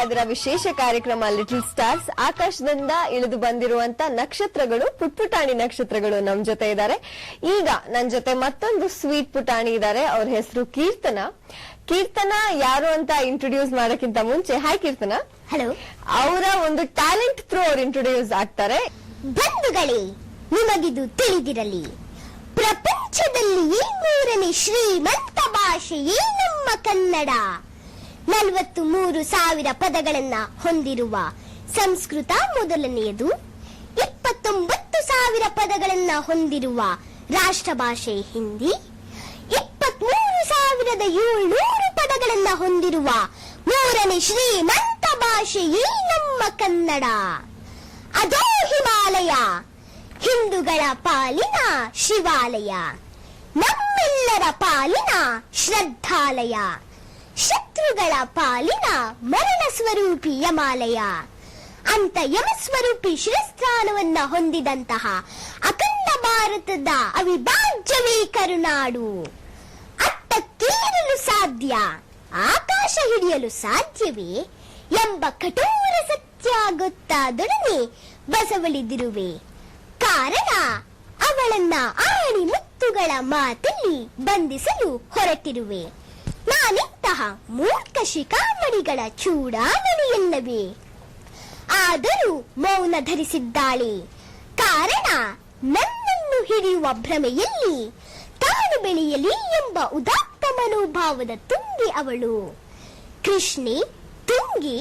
ಇದ್ದೀರಾ ವಿಶೇಷ ಕಾರ್ಯಕ್ರಮ ಲಿಟಲ್ ಸ್ಟಾರ್ಸ್. ಆಕಾಶದಿಂದ ಇಳಿದು ಬಂದಿರುವಂತ ನಕ್ಷತ್ರಗಳು, ಪುಟ್ಪುಟಾಣಿ ನಕ್ಷತ್ರಗಳು ನಮ್ ಜೊತೆ ಇದ್ದಾರೆ. ಈಗ ನನ್ ಜೊತೆ ಮತ್ತೊಂದು ಸ್ವೀಟ್ ಪುಟಾಣಿ ಇದ್ದಾರೆ. ಅವ್ರ ಹೆಸರು ಕೀರ್ತನಾ. ಕೀರ್ತನಾ ಯಾರು ಅಂತ ಇಂಟ್ರೊಡ್ಯೂಸ್ ಮಾಡಕ್ಕಿಂತ ಮುಂಚೆ, ಹಾಯ್ ಕೀರ್ತನಾ. ಹಲೋ. ಅವರ ಒಂದು ಟ್ಯಾಲೆಂಟ್ ಥ್ರೂ ಅವ್ರು ಇಂಟ್ರೊಡ್ಯೂಸ್ ಆಗ್ತಾರೆ. ಬಂಧುಗಳೇ, ನಿಮಗಿದು ತಿಳಿದಿರಲಿ, ಪ್ರಪಂಚದಲ್ಲಿ ಈ ಮೂರನೇ ಶ್ರೀಮಂತ ಭಾಷೆಯೇ ನಮ್ಮ ಕನ್ನಡ. 43,000 ಪದಗಳನ್ನ ಹೊಂದಿರುವ ಸಂಸ್ಕೃತ ಮೊದಲನೆಯದು. 29,000 ಪದಗಳನ್ನ ಹೊಂದಿರುವ ರಾಷ್ಟ್ರ ಭಾಷೆ ಹಿಂದಿ. 23,700 ಪದಗಳನ್ನ ಹೊಂದಿರುವ ಮೂರನೇ ಶ್ರೀಮಂತ ಭಾಷೆಯೇ ನಮ್ಮ ಕನ್ನಡ. ಅದೋ ಹಿಮಾಲಯ, ಹಿಂದೂಗಳ ಪಾಲಿನ ಶಿವಾಲಯ, ನಮ್ಮೆಲ್ಲರ ಪಾಲಿನ ಶ್ರದ್ಧಾಲಯ, ಶತ್ರುಗಳ ಪಾಲಿನ ಮರಣ ಸ್ವರೂಪಿ ಯಮಾಲಯ. ಅಂತ ಯಮಸ್ವರೂಪಿ ಶಿರಸ್ಥಾನವನ್ನ ಹೊಂದಿದಂತಹ ಅಖಂಡ ಭಾರತದ ಅವಿಭಾಜ್ಯವೇ ಕರುನಾಡು. ಅಟ್ಟಕ್ಕೇರಲು ಸಾಧ್ಯ, ಆಕಾಶ ಹಿಡಿಯಲು ಸಾಧ್ಯವೇ ಎಂಬ ಕಠೋರ ಸತ್ಯ ಗೊತ್ತಾದೊಡನೆ ಬಸವಳಿದಿರುವೆ. ಕಾರಣ ಅವಳನ್ನ ಆಣಿ ಮುತ್ತುಗಳ ಮಾತಲ್ಲಿ ಬಂಧಿಸಲು ಹೊರಟಿರುವೆ. ನಾನಿಂತಹ ಮೂರ್ಖ ಶಿಖಾಮಣಿಗಳ ಚೂಡಾಮಣಿಯಲ್ಲವೇ? ಆದರೂ ಮೌನ ಧರಿಸಿದ್ದಾಳೆ. ಕಾರಣ ನನ್ನನ್ನು ಹಿಡಿಯುವ ಭ್ರಮೆಯಲ್ಲಿ ತಾನು ಬೆಳೆಯಲಿ ಎಂಬ ಉದಾತ್ತ ಮನೋಭಾವದ ತುಂಗಿ ಅವಳು. ಕೃಷ್ಣೆ, ತುಂಗಿ,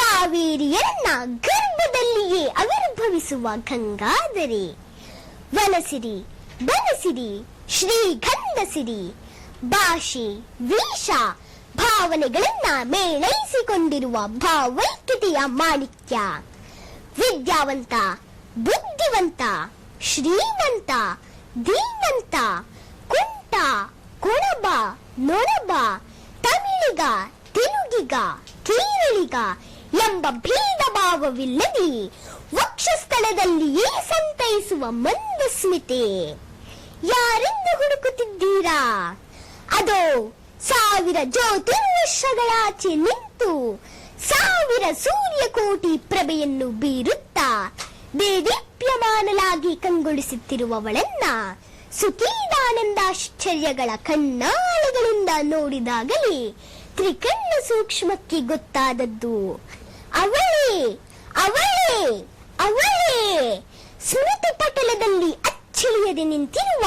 ಕಾವೇರಿಯರನ್ನ ಗರ್ಭದಲ್ಲಿಯೇ ಆವಿರ್ಭವಿಸುವ ಗಂಗಾಧರೆ. ವನಸಿರಿ, ಬನಸಿರಿ, ಶ್ರೀಗಂಧಸಿರಿ, ಭಾಷೆ, ವೇಷ, ಭಾವನೆಗಳನ್ನ ಮೇಳೈಸಿಕೊಂಡಿರುವ ಭಾವೈಕ್ಯತೆಯ ಮಾಣಿಕ್ಯ. ವಿದ್ಯಾವಂತ, ಬುದ್ಧಿವಂತ, ಶ್ರೀಮಂತ, ಧೀಮಂತ, ಕುಂಟ, ಕೊಣಬ, ನೊಣಬ, ತಮಿಳಿಗ, ತೆಲುಗಿಗ, ಕೇರಳಿಗ ಎಂಬ ಭೇದ ಭಾವವಿಲ್ಲದೆ ವಕ್ಷಸ್ಥಳದಲ್ಲಿಯೇ ಸಂತೈಸುವ ಮಂದಸ್ಮಿತೆ. ಯಾರೆಂದು ಹುಡುಕುತ್ತಿದ್ದೀರಾ? ಅದೋ 1000 ಜ್ಯೋತಿರ್ವರ್ಷಗಳಾಚೆ ನಿಂತು 1000 ಸೂರ್ಯಕೋಟಿ ಪ್ರಭೆಯನ್ನು ಬೀರುತ್ತಾ ದೇದೀಪ್ಯಮಾನಲಾಗಿ ಕಂಗೊಳಿಸುತ್ತಿರುವವಳನ್ನ ಸುಖೀದಾನಂದಾಶ್ಚರ್ಯಗಳ ಕಣ್ಣಾಳೆಗಳಿಂದ ನೋಡಿದಾಗಲೇ ತ್ರಿಕಣ್ಣ ಸೂಕ್ಷ್ಮಕ್ಕೆ ಗೊತ್ತಾದದ್ದು. ಅವಳೇ ಅವಳೇ ಅವಳೇ ಸ್ಮೃತಿ ಪಟಲದಲ್ಲಿ ಅಚ್ಚಳಿಯದೆ ನಿಂತಿರುವ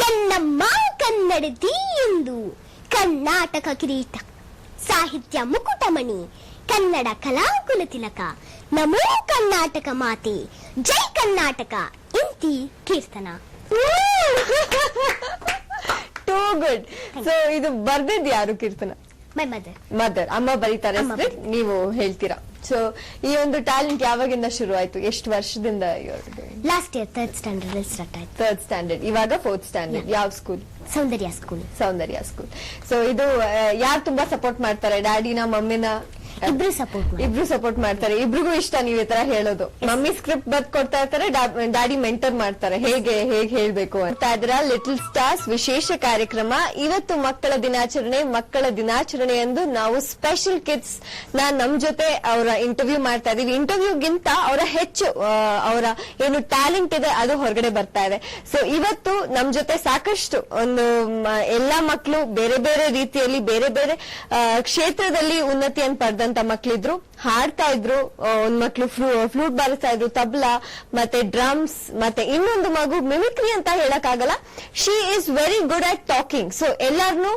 ಎನ್ನಮ್ಮ ಕನ್ನಡತಿ ಎಂದು. ಕರ್ನಾಟಕ ಕಿರೀಟ, ಸಾಹಿತ್ಯ ಮುಕುಟಮಣಿ, ಕನ್ನಡ ಕಲಾಕುಲ ತಿಲಕ. ನಮೋ ಕರ್ನಾಟಕ ಮಾತೆ, ಜೈ ಕರ್ನಾಟಕ. ಇಂತಿ ಕೀರ್ತನಾ. Too good. ಸೊ ಇದು ಬರ್ದಿದ್ ಯಾರು ಕೀರ್ತನಾ? My mother. ಮದರ್, ಅಮ್ಮ ಬರೀತಾರೆ, ನೀವು ಹೇಳ್ತೀರಾ. ಸೊ ಈ ಒಂದು ಟ್ಯಾಲೆಂಟ್ ಯಾವಾಗಿಂದ ಶುರು ಆಯ್ತು? ಎಷ್ಟು ವರ್ಷದಿಂದ? Last year 3rd standard start ಆಯ್ತು. 3rd ಸ್ಟ್ಯಾಂಡರ್ಡ್, ಇವಾಗ 4th ಸ್ಟ್ಯಾಂಡರ್ಡ್. ಯಾವ ಸ್ಕೂಲ್? ಸೌಂದರ್ಯ ಸ್ಕೂಲ್. ಸೌಂದರ್ಯ ಸ್ಕೂಲ್. ಸೊ ಇದು ಯಾರು ತುಂಬಾ ಸಪೋರ್ಟ್ ಮಾಡ್ತಾರೆ? ಡ್ಯಾಡಿನ, ಮಮ್ಮಿನ? ಇಬ್ರು ಸಪೋರ್ಟ್ ಮಾಡ್ತಾರೆ. ಇಬ್ರಿಗೂ ಇಷ್ಟ ನೀವು ಈ ತರ ಹೇಳೋದು? ಮಮ್ಮಿ ಸ್ಕ್ರಿಪ್ಟ್ ಬರ್ದ್ ಕೊಡ್ತಾ ಇರ್ತಾರೆ, ಡ್ಯಾಡಿ ಮೆಂಟರ್ ಮಾಡ್ತಾರೆ ಹೇಗೆ ಹೇಳ್ಬೇಕು ಅಂತ. ಇದ್ರ ಲಿಟಲ್ ಸ್ಟಾರ್ಸ್ ವಿಶೇಷ ಕಾರ್ಯಕ್ರಮ. ಇವತ್ತು ಮಕ್ಕಳ ದಿನಾಚರಣೆ ಎಂದು ನಾವು ಸ್ಪೆಷಲ್ ಕಿಡ್ಸ್ ನಮ್ ಜೊತೆ ಅವರ ಇಂಟರ್ವ್ಯೂ ಮಾಡ್ತಾ ಇದೀವಿ. ಇಂಟರ್ವ್ಯೂಗಿಂತ ಅವರ ಹೆಚ್ಚು ಅವರ ಏನು ಟ್ಯಾಲೆಂಟ್ ಇದೆ ಅದು ಹೊರಗಡೆ ಬರ್ತಾ ಇದೆ. ಸೊ ಇವತ್ತು ನಮ್ ಜೊತೆ ಸಾಕಷ್ಟು ಒಂದು ಎಲ್ಲಾ ಮಕ್ಕಳು ಬೇರೆ ಬೇರೆ ರೀತಿಯಲ್ಲಿ ಬೇರೆ ಬೇರೆ ಕ್ಷೇತ್ರದಲ್ಲಿ ಉನ್ನತಿಯನ್ನು ಪಡೆದಂತ ಮಕ್ಕಳಿದ್ರು. ಹಾಡ್ತಾ ಇದ್ರು, ಒಂದ್ ಮಕ್ಳು ಫ್ಲೂಟ್ ಬಾರಿಸ್ತಾ ಇದ್ರು, ತಬ್ಲಾ ಮತ್ತೆ ಡ್ರಮ್ಸ್, ಮತ್ತೆ ಇನ್ನೊಂದು ಮಗು ಮಿಮಿಕ್ರಿ ಅಂತ ಹೇಳಕ್ ಆಗಲ್ಲ, she is very good at talking. So ಎಲ್ಲಾರ್ನು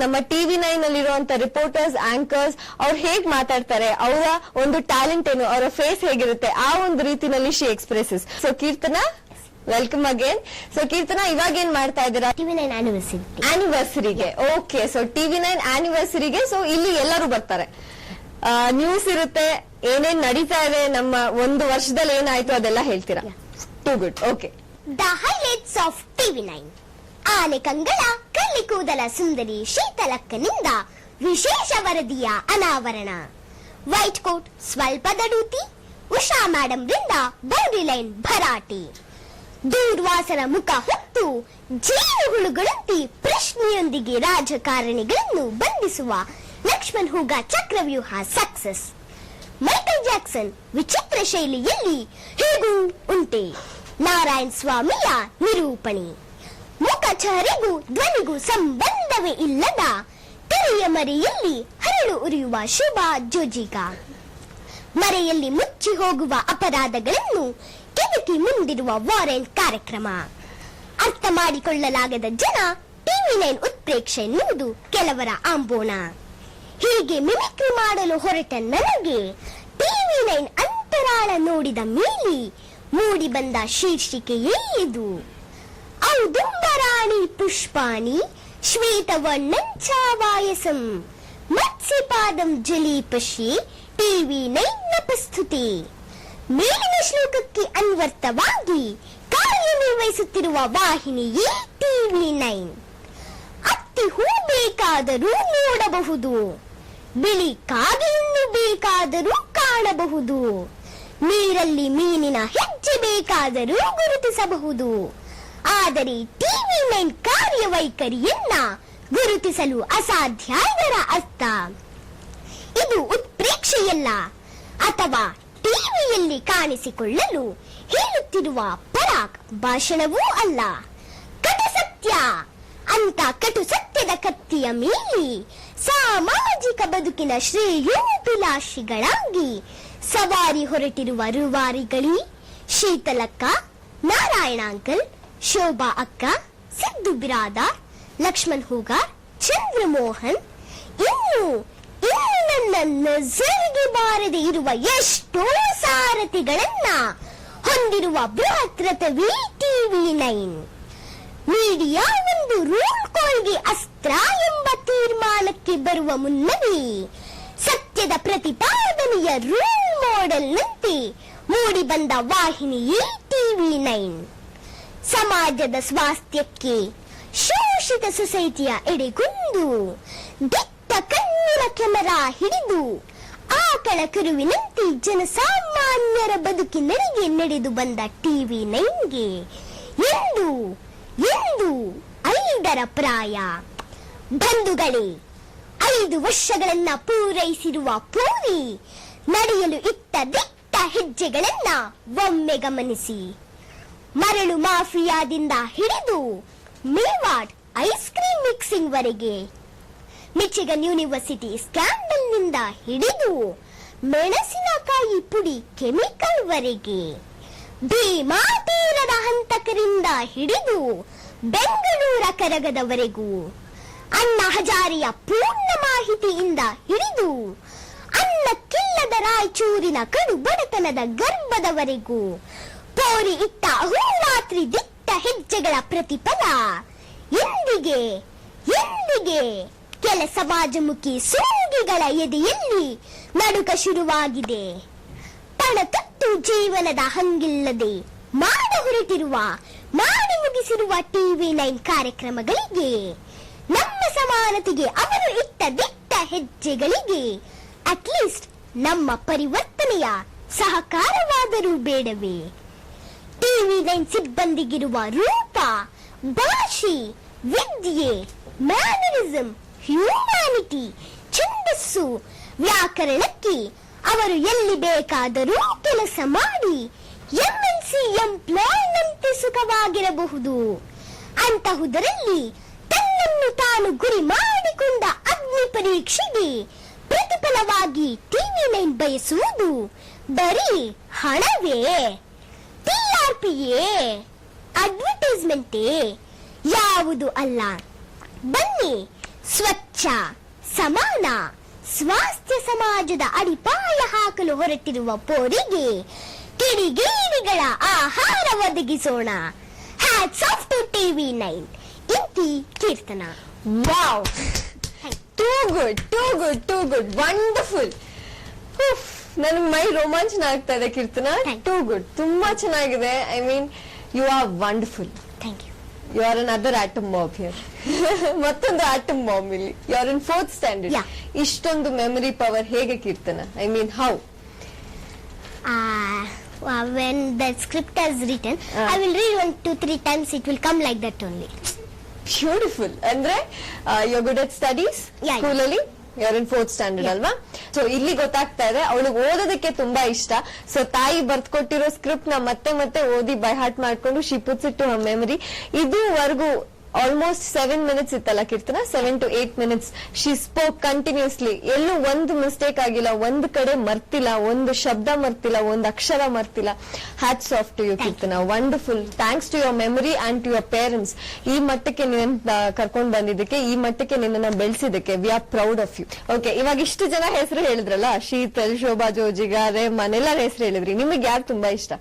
ನಮ್ಮ TV9 ಅಲ್ಲಿರುವಂತ ರಿಪೋರ್ಟರ್ಸ್, ಆಂಕರ್ಸ್ ಅವ್ರು ಹೇಗ್ ಮಾತಾಡ್ತಾರೆ, ಅವರ ಒಂದು ಟ್ಯಾಲೆಂಟ್ ಏನು, ಅವರ ಫೇಸ್ ಹೇಗಿರುತ್ತೆ, ಆ ಒಂದು ರೀತಿನಲ್ಲಿ she expresses. So Keerthana, welcome again. So Keerthana, ಇವಾಗ ಏನ್ ಮಾಡ್ತಾ ಇದ್ದೀರಾ? TV9 ಆನಿವರ್ಸರಿಗೆ. ಓಕೆ, ಸೊ TV9 ಆನಿವರ್ಸರಿಗೆ. ಸೊ ಇಲ್ಲಿ ಎಲ್ಲರೂ ಬರ್ತಾರೆ, ನ್ಯೂಸ್ ಇರುತ್ತೆ, ಏನೇನ್ ನಡೀತಾ ಇದೆ, ನಮ್ಮ ಒಂದು ವರ್ಷದಲ್ಲಿ ಏನಾಯ್ತು ಅದೆಲ್ಲ ಹೇಳ್ತೀರಾ? Too good. Okay. The highlights of TV9. ಆನೆ ಕಂಗಳ ಕಳ್ಳಿ ಕೂದಲ ಸುಂದರಿ ಶೀತಲಕ್ಕನಿಂದ ವಿಶೇಷ ವರದಿಯ ಅನಾವರಣ. ವೈಟ್ ಕೋಟ್, ಸ್ವಲ್ಪ ದಡೂತಿ, ಉಷಾ ಮೇಡಮ್ ರಿಂದ ಬೌಂಡ್ರಿ ಲೈನ್ ಭರಾಟೆ. ದೂರ್ವಾಸನ ಮುಖ ಹೊತ್ತು ಜೇನು ಹುಳುಗಳಂತೆ ಪ್ರಶ್ನೆಯೊಂದಿಗೆ ರಾಜಕಾರಣಿಗಳನ್ನು ಬಂಧಿಸುವ ಲಕ್ಷ್ಮಣ್ ಹೂಗ ಚಕ್ರವ್ಯೂಹ ಸಕ್ಸಸ್. ಮೈಕಲ್ ಜಾಕ್ಸನ್ ವಿಚಿತ್ರ ಶೈಲಿಯಲ್ಲಿ ಹೇಗೂ ಉಂಟೆ ನಾರಾಯಣ್ ಸ್ವಾಮಿಯ ನಿರೂಪಣೆ. ಮುಖಚಹರೆಗೂ ಧ್ವನಿಗೂ ಸಂಬಂಧವೇ ಇಲ್ಲದ ತೆರೆಯ ಮರೆಯಲ್ಲಿ ಹರಳು ಉರಿಯುವ ಶುಭಾ ಜೋಜಿಗ. ಮರೆಯಲ್ಲಿ ಮುಚ್ಚಿ ಹೋಗುವ ಅಪರಾಧಗಳನ್ನು ಕೆದಕಿ ಮುಂದಿರುವ ವಾರೆಂಟ್ ಕಾರ್ಯಕ್ರಮ. ಅರ್ಥ ಮಾಡಿಕೊಳ್ಳಲಾಗದ ಜನ TV9 ಉತ್ಪ್ರೇಕ್ಷೆ ಎನ್ನುವುದು ಕೆಲವರ ಆಂಬೋಣ. ಹೀಗೆ ಮಿಮಿಕ್ರಿ ಮಾಡಲು ಹೊರಟ ನನಗೆ TV9 ಅಂತರಾಳ ನೋಡಿದ ಮೇಲೆ ಮೂಡಿ ಬಂದ ಶೀರ್ಷಿಕೆಯೇ ಇದು. ಔದುಂಬರಾಣಿ ಪುಷ್ಪಾಣಿ ಶ್ವೇತವರ್ಣಂಚಾವಾಯಸಂ ಮತ್ಸ್ಯಪಾದಂ ಜಲೀಪಶಿ TV9 ಪ್ರಸ್ತುತಿ. ಮೇಲಿನ ಶ್ಲೋಕಕ್ಕೆ ಅನ್ವರ್ಥವಾಗಿ ಕಾರ್ಯನಿರ್ವಹಿಸುತ್ತಿರುವ ವಾಹಿನಿಯೇ TV9. ಅತ್ತಿ ಹೂ ಬೇಕಾದರೂ ನೋಡಬಹುದು, ಬಿಳಿ ಕಾಗೆಯನ್ನು ಬೇಕಾದರೂ ಕಾಣಬಹುದು, ನೀರಲ್ಲಿ ಮೀನಿನ ಹೆಜ್ಜೆ ಬೇಕಾದರೂ ಗುರುತಿಸಬಹುದು. ಆದರೆ TV9 ಕಾರ್ಯವೈಖರಿಯನ್ನ ಗುರುತಿಸಲು ಅಸಾಧ್ಯ. ಇದರ ಅರ್ಥ ಇದು ಉತ್ಪ್ರೇಕ್ಷೆಯಲ್ಲ ಅಥವಾ ಟಿವಿಯಲ್ಲಿ ಕಾಣಿಸಿಕೊಳ್ಳಲು ಹೇಳುತ್ತಿರುವ ಪರಾಕ್ ಭಾಷಣವೂ ಅಲ್ಲ. ಕಟು ಸತ್ಯ ಅಂತ ಕಟು ಸತ್ಯದ ಕತ್ತಿಯ ಮೇಲೆ ಸಾಮಾಜಿಕ ಬದುಕಿನ ಶ್ರೇಯೋಭಿಲಾಷಿಗಳಾಗಿ ಸವಾರಿ ಹೊರಟಿರುವ ರೂವಾರಿಗಳೇ ಶೀತಲಕ್ಕ, ನಾರಾಯಣ ಅಂಕಲ್, ಶೋಭಾ ಅಕ್ಕ, ಸಿದ್ದು ಬಿರಾದಾರ್, ಲಕ್ಷ್ಮಣ್ ಹೂಗಾರ್, ಚಂದ್ರಮೋಹನ್, ಇನ್ನು ನನ್ನ ನಜರಿಗೆ ಬಾರದೆ ಇರುವ ಎಷ್ಟೋ ಸಾರಥಿಗಳನ್ನ ಹೊಂದಿರುವ ಬೃಹತ್ ರಥವೇ TV9. ಮೀಡಿಯಾ ಒಂದು ರೂಲ್ ಕಾಲ್ಗೆ ಅಸ್ತ್ರ ಎಂಬ ತೀರ್ಮಾನಕ್ಕೆ ಬರುವ ಮುನ್ನವೇ ಸತ್ಯದ ಪ್ರತಿಪಾದನೆಯ ರೂಲ್ ಮಾಡೆಲ್ನಂತೆ ಮೂಡಿ ಬಂದ ವಾಹಿನಿಯೇ TV9. ಸಮಾಜದ ಸ್ವಾಸ್ಥ್ಯಕ್ಕೆ ಶೋಷಿತ ಸೊಸೈಟಿಯ ಎಡೆಗುಂದು ದಿಟ್ಟ ಕಣ್ಣಿನ ಕ್ಯಾಮೆರಾ ಹಿಡಿದು ಆಕಳ ಕರುವಿನಂತೆ ಜನಸಾಮಾನ್ಯರ ಬದುಕಿನರಿಗೆ ನಡೆದು ಬಂದ TV9ಗೆ ಎಂದು 5ರ ಪ್ರಾಯ. ಬಂಧುಗಳೇ, 5 ವರ್ಷಗಳನ್ನ ಪೂರೈಸಿರುವ ಪೂರಿ ನಡೆಯಲು ಇಟ್ಟ ದಿಟ್ಟ ಹೆಜ್ಜೆಗಳನ್ನ ಒಮ್ಮೆ ಗಮನಿಸಿ. ಮರಳು ಮಾಫಿಯಾದಿಂದ ಹಿಡಿದು ಮೇವಾಡ್ ಐಸ್ ಕ್ರೀಮ್ ಮಿಕ್ಸಿಂಗ್ ವರೆಗೆ, ಮಿಚಿಗನ್ ಯೂನಿವರ್ಸಿಟಿ ಸ್ಕ್ಯಾಂಡಲ್ ನಿಂದ ಹಿಡಿದು ಮೆಣಸಿನಕಾಯಿ ಪುಡಿ ಕೆಮಿಕಲ್ ವರೆಗೆ, ಭೀಮಾ ತೀರದ ಹಂತಕರಿಂದ ಹಿಡಿದು ಬೆಂಗಳೂರ ಕರಗದವರೆಗೂ, ಅಣ್ಣಾ ಹಜಾರಿಯ ಪೂರ್ಣ ಮಾಹಿತಿಯಿಂದ ಹಿಡಿದು ಅನ್ನಕ್ಕಿಲ್ಲದ ರಾಯಚೂರಿನ ಕಡು ಬಡತನದ ಗರ್ಭದವರೆಗೂ ಪೋರಿ ಇಟ್ಟ ಅಹೋರಾತ್ರಿ ದಿಟ್ಟ ಹೆಜ್ಜೆಗಳ ಪ್ರತಿಫಲ ಎಂದಿಗೆ ಕೆಲ ಸಮಾಜಮುಖಿ ಸೋಗಿಗಳ ಎದೆಯಲ್ಲಿ ನಡುಕ ಶುರುವಾಗಿದೆ. ಪಣತಟ್ಟು ಜೀವನದ ಹಂಗಿಲ್ಲದೆ ಮಾಡಿ ಮುಗಿಸಿರುವ TV9 ಕಾರ್ಯಕ್ರಮಗಳಿಗೆ, ನಮ್ಮ ಸಮಾನತೆಗೆ ಅವರು ಇಟ್ಟ ದಿಟ್ಟ ಹೆಜ್ಜೆಗಳಿಗೆ ಅಟ್ಲೀಸ್ಟ್ ನಮ್ಮ ಪರಿವರ್ತನೆಯ ಸಹಕಾರವಾದರೂ ಬೇಡವೇ? TV9 ಸಿಬ್ಬಂದಿಗಿರುವ ರೂಪ, ಭಾಷೆ, ವಿದ್ಯೆ, ಮ್ಯಾನರಿಸಂ, ಹ್ಯೂಮ್ಯಾನಿಟಿ, ಛಂದಸ್ಸು, ವ್ಯಾಕರಣಕ್ಕೆ ಅವರು ಎಲ್ಲಿ ಬೇಕಾದರೂ ಕೆಲಸ ಮಾಡಿ MNC ಎಂಪ್ಲಾಯ್ನಂತೆ ಸುಖವಾಗಿರಬಹುದು. ಅಂತಹುದರಲ್ಲಿ ತನ್ನನ್ನು ತಾನು ಗುರಿ ಮಾಡಿಕೊಂಡ ಅಗ್ನಿ ಪರೀಕ್ಷೆಗೆ ಪ್ರತಿಫಲವಾಗಿ TV9 ಬಯಸುವುದು ಬರೀ ಹಣವೇ? TRPಯೇ? ಅಡ್ವರ್ಟೈಸ್ಮೆಂಟೇ? ಯಾವುದು ಅಲ್ಲ. ಬನ್ನಿ, ಸ್ವಚ್ಛ, ಸಮಾನ, ಸ್ವಾಸ್ಥ್ಯ ಸಮಾಜದ ಅಡಿಪಾಯ ಹಾಕಲು ಹೊರಟಿರುವ ಪೋರಿಗೆ ಕಿಡಿಗೇಡಿಗಳ ಆಹಾರ ಒದಗಿಸೋಣ. Hats off to TV9. ಇಂತಿ Keerthana. Wow, too good, wonderful. ನನಗೆ ಮೈ ರೋಮಾಂಚನ ಆಗ್ತಾ ಇದೆ ಕೀರ್ತನ. ಟೂ ಗುಡ್, ತುಂಬಾ ಚೆನ್ನಾಗಿದೆ. I mean, you are wonderful. Thank you. You are another atom bomb here. ಮತ್ತೊಂದು ಆಟಮ್ ಬಾಂಬ್ ಇಲ್ಲಿ. You are in 4th standard. ಇಷ್ಟೊಂದು ಮೆಮರಿ ಪವರ್ ಹೇಗೆ Keerthana? I mean, how? When the script is written, I will read 1 to 3 times. It will come like that only. Beautiful. Andre, you're good at studies? Yeah. Schoolally? you're in 4th standard ಅಲ್ವಾ? So ಇಲ್ಲಿ ಗೊತ್ತಾಗ್ತಾ ಇದೆ ಅವಳಿಗೆ ಓದೋದಕ್ಕೆ ತುಂಬಾ ಇಷ್ಟ. So ತಾಯಿ ಬರ್ದ್ಕೊಟ್ಟಿರೋ script ನ ಮತ್ತೆ ಮತ್ತೆ ಓದಿ ಬೈ ಹಾರ್ಟ್ ಮಾಡ್ಕೊಂಡು she puts it to her memory. ಇದುವರೆಗೂ ಆಲ್ಮೋಸ್ಟ್ 7 minutes ಇತ್ತಲ್ಲ Keerthana, 7 to 8 minutes she spoke continuously. ಎಲ್ಲೂ ಒಂದು ಮಿಸ್ಟೇಕ್ ಆಗಿಲ್ಲ, ಒಂದು ಕಡೆ ಮರ್ತಿಲ್ಲ, ಒಂದು ಶಬ್ದ ಮರ್ತಿಲ್ಲ, ಒಂದು ಅಕ್ಷರ ಮರ್ತಿಲ್ಲ. Hats off to you Keerthana, wonderful. Thanks to your memory and to your parents. ಈ ಮಟ್ಟಕ್ಕೆ ನಿನ್ನ ಕರ್ಕೊಂಡ್ ಬಂದಿದ್ದಕ್ಕೆ, ಈ ಮಟ್ಟಕ್ಕೆ ನಿನ್ನ ಬೆಳೆಸಿದಕ್ಕೆ we are proud of you. Okay, ಇವಾಗ ಇಷ್ಟು ಜನ ಹೆಸರು ಹೇಳಿದ್ರಲ್ಲ, ಶೀತಲ್, ಶೋಭಾ ಜೋಜಿಗ, ರೇಮನ್, ಎಲ್ಲರ ಹೆಸರು ಹೇಳಿದ್ರಿ. ನಿಮಗೆ ಯಾರು ತುಂಬಾ ಇಷ್ಟ?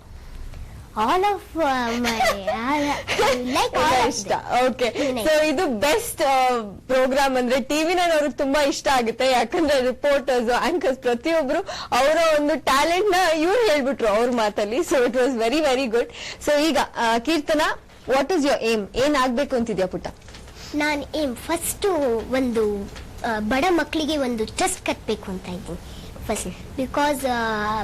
All of my like all of ಇಷ್ಟ. ಓಕೆ, ಸೊ ಇದು ಬೆಸ್ಟ್ ಪ್ರೋಗ್ರಾಮ್ ಅಂದ್ರೆ ಟಿವಿ ಅವ್ರಿಗೆ ತುಂಬಾ ಇಷ್ಟ ಆಗುತ್ತೆ. ಯಾಕಂದ್ರೆ ರಿಪೋರ್ಟರ್ಸ್, ಆಂಕರ್ಸ್ ಪ್ರತಿಯೊಬ್ರು ಅವರ ಒಂದು ಟ್ಯಾಲೆಂಟ್ ನ ಇವ್ರು ಹೇಳ್ಬಿಟ್ರು ಅವ್ರ ಮಾತಲ್ಲಿ. So it was very very good. So ಈಗ ಕೀರ್ತನ, ವಾಟ್ ಇಸ್ ಯೋರ್ ಏಮ್? ಏನ್ ಆಗ್ಬೇಕು ಅಂತಿದ್ಯಾ ಪುಟ್ಟ? ನಾನು ಏಮ್ ಫಸ್ಟ್ ಒಂದು ಬಡ ಮಕ್ಕಳಿಗೆ ಒಂದು ಟ್ರಸ್ಟ್ ಕಟ್ಟಬೇಕು ಅಂತ ಇದ್ದೀನಿ first, because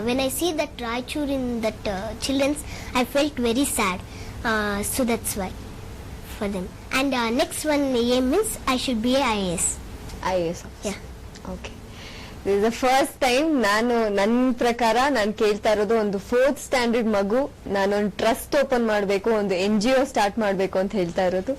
when I see that Raichur in that children's, I felt very sad, so that's why for them. And next one aim means I should be a IAS. Yeah. Okay. This is the first time ನನ್ನ ಪ್ರಕಾರ ನಾನು ಕೇಳ್ತಾ ಇರೋದು, ಒಂದು 4th standard ಮಗು ನಾನೊಂದು trust open ಮಾಡಬೇಕು, ಒಂದು NGO ಸ್ಟಾರ್ಟ್ ಮಾಡಬೇಕು ಅಂತ ಹೇಳ್ತಾ ಇರೋದು.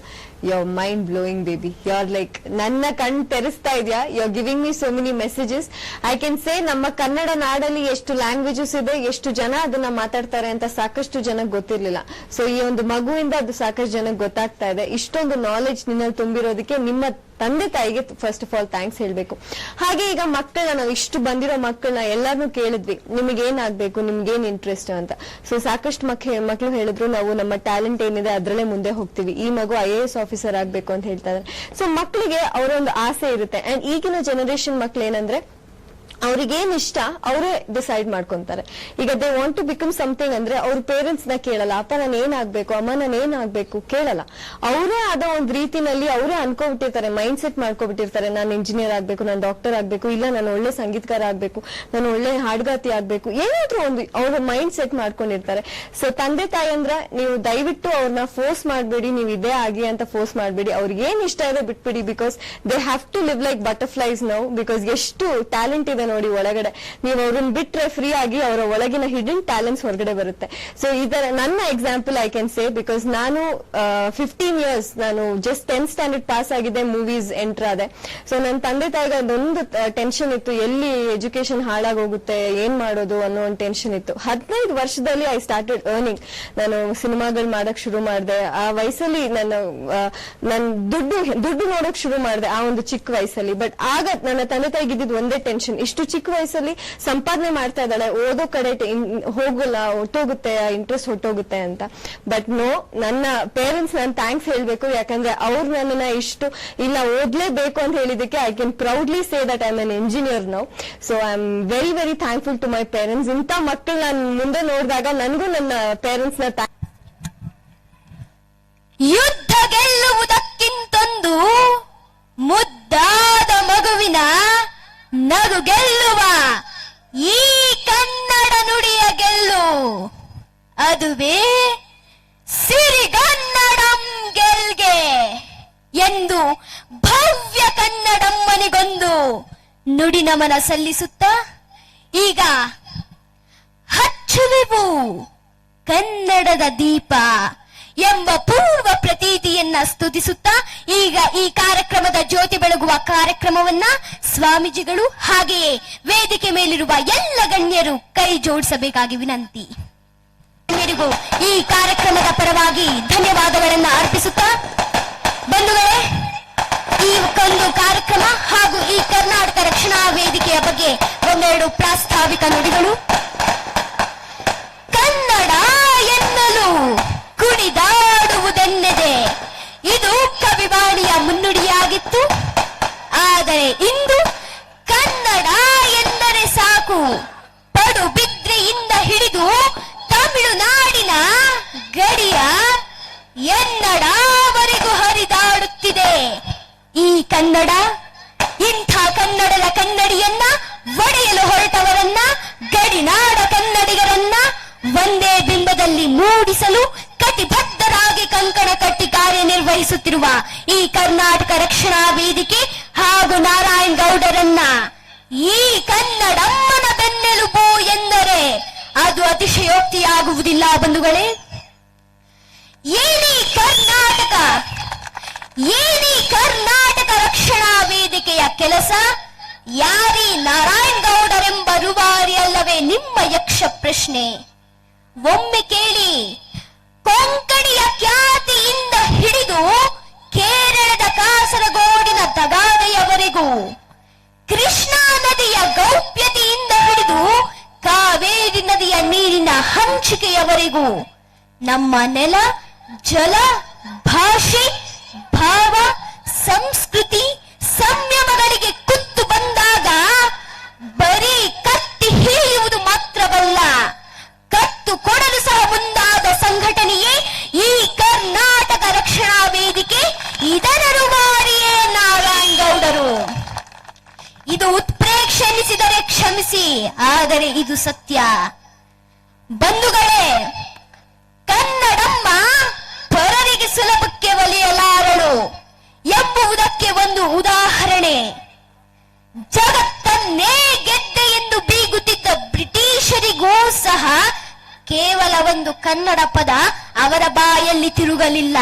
You are mind blowing baby. You are like, ನನ್ನ ಕಣ್ ತೆರೆಸ್ತಾ ಇದೆಯಾ. You are giving me so many messages. I can say ನಮ್ಮ ಕನ್ನಡ ನಾಡಲ್ಲಿ ಎಷ್ಟು ಲ್ಯಾಂಗ್ವೇಜಸ್ ಇದೆ, ಎಷ್ಟು ಜನ ಅದನ್ನ ಮಾತಾಡ್ತಾರೆ ಅಂತ ಸಾಕಷ್ಟು ಜನಕ್ಕೆ ಗೊತ್ತಿರ್ಲಿಲ್ಲ. ಸೊ ಈ ಒಂದು ಮಗುವಿಂದ ಅದು ಸಾಕಷ್ಟು ಜನಕ್ಕೆ ಗೊತ್ತಾಗ್ತಾ ಇದೆ. ಇಷ್ಟೊಂದು ನಾಲೆಜ್ ನಿನ್ನಲ್ಲಿ ತುಂಬಿರೋದಕ್ಕೆ ನಿಮ್ಮ ತಂದೆ ತಾಯಿಗೆ ಫಸ್ಟ್ ಆಫ್ ಆಲ್ ಥ್ಯಾಂಕ್ಸ್ ಹೇಳ್ಬೇಕು. ಹಾಗೆ ಈಗ ಮಕ್ಕಳನ್ನ, ನಾವು ಇಷ್ಟು ಬಂದಿರೋ ಮಕ್ಕಳನ್ನ ಎಲ್ಲಾರನ್ನೂ ಕೇಳಿದ್ವಿ, ನಿಮ್ಗೆ ಏನಾಗ್ಬೇಕು, ನಿಮ್ಗೆ ಏನ್ ಇಂಟ್ರೆಸ್ಟ್ ಅಂತ. ಸೊ ಸಾಕಷ್ಟು ಮಕ್ಕಳು ಹೇಳಿದ್ರು, ನಾವು ನಮ್ಮ ಟ್ಯಾಲೆಂಟ್ ಏನಿದೆ ಅದ್ರಲ್ಲೇ ಮುಂದೆ ಹೋಗ್ತೀವಿ. ಈ ಮಗು IAS ಆಫೀಸರ್ ಆಗ್ಬೇಕು ಅಂತ ಹೇಳ್ತಾ ಇದ್ದಾರೆ. ಸೊ ಮಕ್ಕಳಿಗೆ ಅವರ ಒಂದು ಆಸೆ ಇರುತ್ತೆ. ಅಂಡ್ ಈಗಿನ ಜನರೇಷನ್ ಮಕ್ಳು ಏನಂದ್ರೆ, ಅವ್ರಿಗೇನ್ ಇಷ್ಟ ಅವರೇ ಡಿಸೈಡ್ ಮಾಡ್ಕೊಂತಾರೆ. ಈಗ they want to become something ಅಂದ್ರೆ ಅವ್ರ ಪೇರೆಂಟ್ಸ್ ನ ಕೇಳಲ್ಲ. ಅಪ್ಪ ನಾನು ಏನಾಗ್ಬೇಕು, ಅಮ್ಮ ನಾನು ಏನಾಗ್ಬೇಕು ಕೇಳಲ್ಲ. ಅವರೇ ಆದ ಒಂದ್ ರೀತಿನಲ್ಲಿ ಅವರೇ ಅನ್ಕೋಬಿಟ್ಟಿರ್ತಾರೆ, ಮೈಂಡ್ ಸೆಟ್ ಮಾಡ್ಕೊಬಿಟ್ಟಿರ್ತಾರೆ. ನಾನು ಇಂಜಿನಿಯರ್ ಆಗ್ಬೇಕು, ನಾನು ಡಾಕ್ಟರ್ ಆಗ್ಬೇಕು, ಇಲ್ಲ ನಾನು ಒಳ್ಳೆ ಸಂಗೀತಕಾರ ಆಗ್ಬೇಕು, ನಾನು ಒಳ್ಳೆ ಹಾಡ್ಗಾತಿ ಆಗ್ಬೇಕು, ಏನಾದ್ರೂ ಒಂದು ಅವ್ರ ಮೈಂಡ್ ಸೆಟ್ ಮಾಡ್ಕೊಂಡಿರ್ತಾರೆ. ಸೊ ತಂದೆ ತಾಯಿ ಅಂದ್ರ, ನೀವು ದಯವಿಟ್ಟು ಅವ್ರನ್ನ ಫೋರ್ಸ್ ಮಾಡ್ಬೇಡಿ, ನೀವು ಇದೇ ಆಗಿ ಅಂತ ಫೋರ್ಸ್ ಮಾಡ್ಬೇಡಿ. ಅವ್ರಿಗೆ ಏನ್ ಇಷ್ಟ ಇದೆ ಬಿಟ್ಬಿಡಿ. Because they have to live like butterflies now. Because ಎಷ್ಟು ಟ್ಯಾಲೆಂಟ್ ಇದೆ ನೋಡಿ ಒಳಗಡೆ. ನೀವು ಅವ್ರನ್ನ ಬಿಟ್ರೆ ಫ್ರೀ ಆಗಿ ಅವರ ಒಳಗಿನ ಹಿಡನ್ ಟ್ಯಾಲೆಂಟ್ಸ್ ಹೊರಗಡೆ ಬರುತ್ತೆ. ಸೊ ಇದರ ನನ್ನ example I can say, because ನಾನು 15 years ನಾನು ಜಸ್ಟ್ 10th ಸ್ಟ್ಯಾಂಡರ್ಡ್ ಪಾಸ್ ಆಗಿದೆ, ಮೂವೀಸ್ ಎಂಟರ್ ಆದೆ. ಸೊ ನನ್ನ ತಂದೆ ತಾಯಿಗೆ ಅದೊಂದು ಟೆನ್ಷನ್ ಇತ್ತು, ಎಲ್ಲಿ ಎಜುಕೇಶನ್ ಹಾಳಾಗೋಗುತ್ತೆ, ಏನ್ ಮಾಡೋದು ಅನ್ನೋ ಒಂದು ಟೆನ್ಷನ್ ಇತ್ತು. 15 ವರ್ಷದಲ್ಲಿ ಐ ಸ್ಟಾರ್ಟೆಡ್ ಅರ್ನಿಂಗ್. ನಾನು ಸಿನಿಮಾಗಳು ಮಾಡಕ್ ಶುರು ಮಾಡಿದೆ. ಆ ವಯಸ್ಸಲ್ಲಿ ನನ್ನ ದುಡ್ಡು ನೋಡಕ್ ಶುರು ಮಾಡಿದೆ, ಆ ಒಂದು ಚಿಕ್ಕ ವಯಸ್ಸಲ್ಲಿ. ಬಟ್ ಆಗ ನನ್ನ ತಂದೆ ತಾಯಿಗೆ ಇದ್ದಿದ್ದು ಒಂದೇ ಟೆನ್ಷನ್, ಇಷ್ಟು ಚಿಕ್ಕ ವಯಸ್ಸಲ್ಲಿ ಸಂಪಾದನೆ ಮಾಡ್ತಾ ಇದ್ದಾಳೆ, ಓದೋ ಕಡೆ ಹೋಗಲ್ಲ, ಹೊಟ್ಟೋಗುತ್ತೆ, ಇಂಟ್ರೆಸ್ಟ್ ಹೊಟ್ಟೋಗುತ್ತೆ ಅಂತ. ಬಟ್ ನೋ, ನನ್ನ ಪೇರೆಂಟ್ಸ್ ನಾನು ಥ್ಯಾಂಕ್ಸ್ ಹೇಳ್ಬೇಕು. ಯಾಕಂದ್ರೆ ಅವ್ರು ನನ್ನನ್ನ ಇಷ್ಟು ಇಲ್ಲ ಓದ್ಲೇಬೇಕು ಅಂತ ಹೇಳಿದಕ್ಕೆ I can proudly say that I am an engineer now. So I am very very thankful to my parents. ಇಂಥ ಮಕ್ಕಳು ನಾನು ಮುಂದೆ ನೋಡಿದಾಗ ನನಗೂ ನನ್ನ ಪೇರೆಂಟ್ಸ್ ನ ಯುದ್ಧ ಗೆಲ್ಲುವುದಕ್ಕಿಂತೊಂದು ಮುದ್ದಾದ ಮಗುವಿನ ನಗು ಗೆಲ್ಲುವ ಈ ಕನ್ನಡ ನುಡಿಯ ಗೆಲ್ಲು, ಅದುವೇ ಸಿರಿಗನ್ನಡಂ ಗೆಲ್ಗೆ ಎಂದು ಭವ್ಯ ಕನ್ನಡಮ್ಮನಿಗೊಂದು ನುಡಿ ನಮನ ಸಲ್ಲಿಸುತ್ತಾ ಈಗ ಹಚ್ಚುವೆವು ಕನ್ನಡದ ದೀಪ ಎಂಬ ಪೂರ್ವ ಪ್ರತೀತಿಯನ್ನ ಸ್ತುತಿಸುತ್ತಾ ಈಗ ಈ ಕಾರ್ಯಕ್ರಮದ ಜ್ಯೋತಿ ಬೆಳಗುವ ಕಾರ್ಯಕ್ರಮವನ್ನ ಸ್ವಾಮೀಜಿಗಳು ಹಾಗೆಯೇ ವೇದಿಕೆ ಮೇಲಿರುವ ಎಲ್ಲ ಗಣ್ಯರು ಕೈ ಜೋಡಿಸಬೇಕಾಗಿ ವಿನಂತಿ. ಗಣ್ಯರಿಗೂ ಈ ಕಾರ್ಯಕ್ರಮದ ಪರವಾಗಿ ಧನ್ಯವಾದಗಳನ್ನ ಅರ್ಪಿಸುತ್ತಾ, ಬಂಧುಗಳೇ, ಈ ಒಂದು ಕಾರ್ಯಕ್ರಮ ಹಾಗೂ ಈ ಕರ್ನಾಟಕ ರಕ್ಷಣಾ ವೇದಿಕೆಯ ಬಗ್ಗೆ ಒಂದೆರಡು ಪ್ರಾಸ್ತಾವಿಕ ನುಡಿಗಳು. ಕನ್ನಡ ಎನ್ನಲು ಕುಣಿದಾಡುವುದೆನ್ನದೆ ಇದು ಕವಿವಾಣಿಯ ಮುನ್ನುಡಿಯಾಗಿತ್ತು. ಆದರೆ ಇಂದು ಕನ್ನಡ ಎಂದರೆ ಸಾಕು, ಪಡುಬಿದ್ರೆಯಿಂದ ಹಿಡಿದು ತಮಿಳುನಾಡಿನ ಗಡಿಯ ಎನ್ನಡವರೆಗೂ ಹರಿದಾಡುತ್ತಿದೆ ಈ ಕನ್ನಡ. ಇಂಥ ಕನ್ನಡದ ಕನ್ನಡಿಯನ್ನ ಒಡೆಯಲು ಹೊರಟವರನ್ನ, ಗಡಿನಾಡ ಕನ್ನಡಿಗರನ್ನ ಒಂದೇ ಬಿಂಬದಲ್ಲಿ ಮೂಡಿಸಲು ಕಟಿಬದ್ಧರಾಗಿ ಕಂಕಣ ಕಟ್ಟಿ ಕಾರ್ಯನಿರ್ವಹಿಸುತ್ತಿರುವ ಈ ಕರ್ನಾಟಕ ರಕ್ಷಣಾ ವೇದಿಕೆ ಹಾಗೂ ನಾರಾಯಣ್ ಗೌಡರನ್ನ ಈ ಕನ್ನಡಮ್ಮನ ಬೆನ್ನೆಲುಬು ಎಂದರೆ ಅದು ಅತಿಶಯೋಕ್ತಿಯಾಗುವುದಿಲ್ಲ ಬಂಧುಗಳೇ. ಏನಿ ಕರ್ನಾಟಕ ರಕ್ಷಣಾ ವೇದಿಕೆಯ ಕೆಲಸ ಯಾರಿ ನಾರಾಯಣ್ ಗೌಡರೆಂಬ ರೂವಾರಿ ಅಲ್ಲವೇ ನಿಮ್ಮ ಯಕ್ಷ ಪ್ರಶ್ನೆ? ಒಮ್ಮೆ ಕೇಳಿ, ಕೊಂಕಣಿಯ ಖ್ಯಾತಿಯಿಂದ ಹಿಡಿದು ಕೇರಳದ ಕಾಸರಗೋಡಿನ ತಗಾದೆಯವರೆಗೂ, ಕೃಷ್ಣಾ ನದಿಯ ಗೌಪ್ಯತೆಯಿಂದ ಹಿಡಿದು ಕಾವೇರಿ ನದಿಯ ನೀರಿನ ಹಂಚಿಕೆಯವರೆಗೂ ನಮ್ಮ ನೆಲ, ಜಲ, ಭಾಷೆ, ಭಾವ, ಸಂಸ್ಕೃತಿ, ಸಂಯಮಗಳಿಗೆ ಕುತ್ತು ಬಂದಾಗ ಬರೀ ಕತ್ತಿ ಹಿಡಿಯುವುದು ಮಾತ್ರವಲ್ಲ, ಕತ್ತು ಕೊಡಲು ಸಹ ಮುಂದಾದ ಸಂಘಟನೆಯೇ ಈ ಕರ್ನಾಟಕ ರಕ್ಷಣಾ ವೇದಿಕೆ. ಇದರ ರೂವಾರಿಯೇ ನಾರಾಯಣ್ ಗೌಡರು. ಇದು ಉತ್ಪ್ರೇಕ್ಷೆ ಎನಿಸಿದರೆ ಕ್ಷಮಿಸಿ, ಆದರೆ ಇದು ಸತ್ಯ. ಬಂಧುಗಳೇ, ಕನ್ನಡಮ್ಮ ಪರರಿಗೆ ಸುಲಭಕ್ಕೆ ಒಲಿಯಲಾರಳು ಎಂಬುದಕ್ಕೆ ಒಂದು ಉದಾಹರಣೆ. ಜಗತ್ತನ್ನೇ ಗೆದ್ದೆ ಎಂದು ಬೀಗುತ್ತಿದ್ದ ಬ್ರಿಟಿಷರಿಗೂ ಸಹ ಕೇವಲ ಒಂದು ಕನ್ನಡ ಪದ ಅವರ ಬಾಯಲ್ಲಿ ತಿರುಗಲಿಲ್ಲ.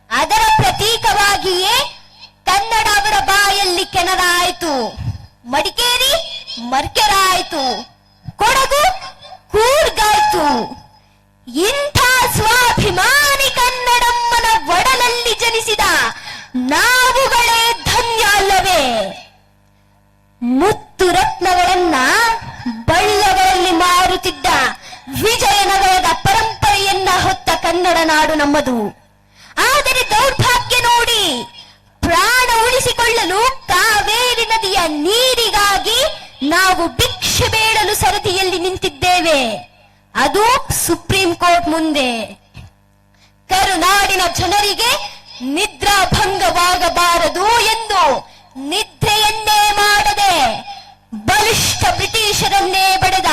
ಅದರ ಪ್ರತೀಕವಾಗಿಯೇ ಕನ್ನಡ ಅವರ ಬಾಯಲ್ಲಿ ಕೆನರ ಆಯಿತು, ಮಡಿಕೇರಿ ಮರ್ಕೆರ ಆಯಿತು, ಕೊಡಗು ಕೂರ್ಗಾಯ್ತು. ಇಂಥ ಸ್ವಾಭಿಮಾನಿ ಕನ್ನಡಮ್ಮನ ಒಡಲಲ್ಲಿ ಜನಿಸಿದ ನಾವುಗಳೇ ಧನ್ಯ ಅಲ್ಲವೇ? ಮುತ್ತು ರತ್ನಗಳನ್ನ ಬಳ್ಳಗಳಲ್ಲಿ ಮಾರುತ್ತಿದ್ದ ವಿಜಯನಗರದ ಪರಂಪರೆಯನ್ನ ಹೊತ್ತ ಕನ್ನಡ ನಾಡು ನಮ್ಮದು. ಆದರೆ ದೌರ್ಭಾಗ್ಯ ನೋಡಿ, ಪ್ರಾಣ ಉಳಿಸಿಕೊಳ್ಳಲು ಕಾವೇರಿ ನದಿಯ ನೀರಿಗಾಗಿ ನಾವು ಭಿಕ್ಷೆ ಬೇಡಲು ಸರದಿಯಲ್ಲಿ ನಿಂತಿದ್ದೇವೆ, ಅದು ಸುಪ್ರೀಂ ಕೋರ್ಟ್ ಮುಂದೆ. ಕರುನಾಡಿನ ಜನರಿಗೆ ನಿದ್ರಾಭಂಗವಾಗಬಾರದು ಎಂದು ನಿದ್ರೆಯನ್ನೇ ಮಾಡದೆ ಬಲಿಷ್ಠ ಬ್ರಿಟಿಷರನ್ನೇ ಬಡೆದ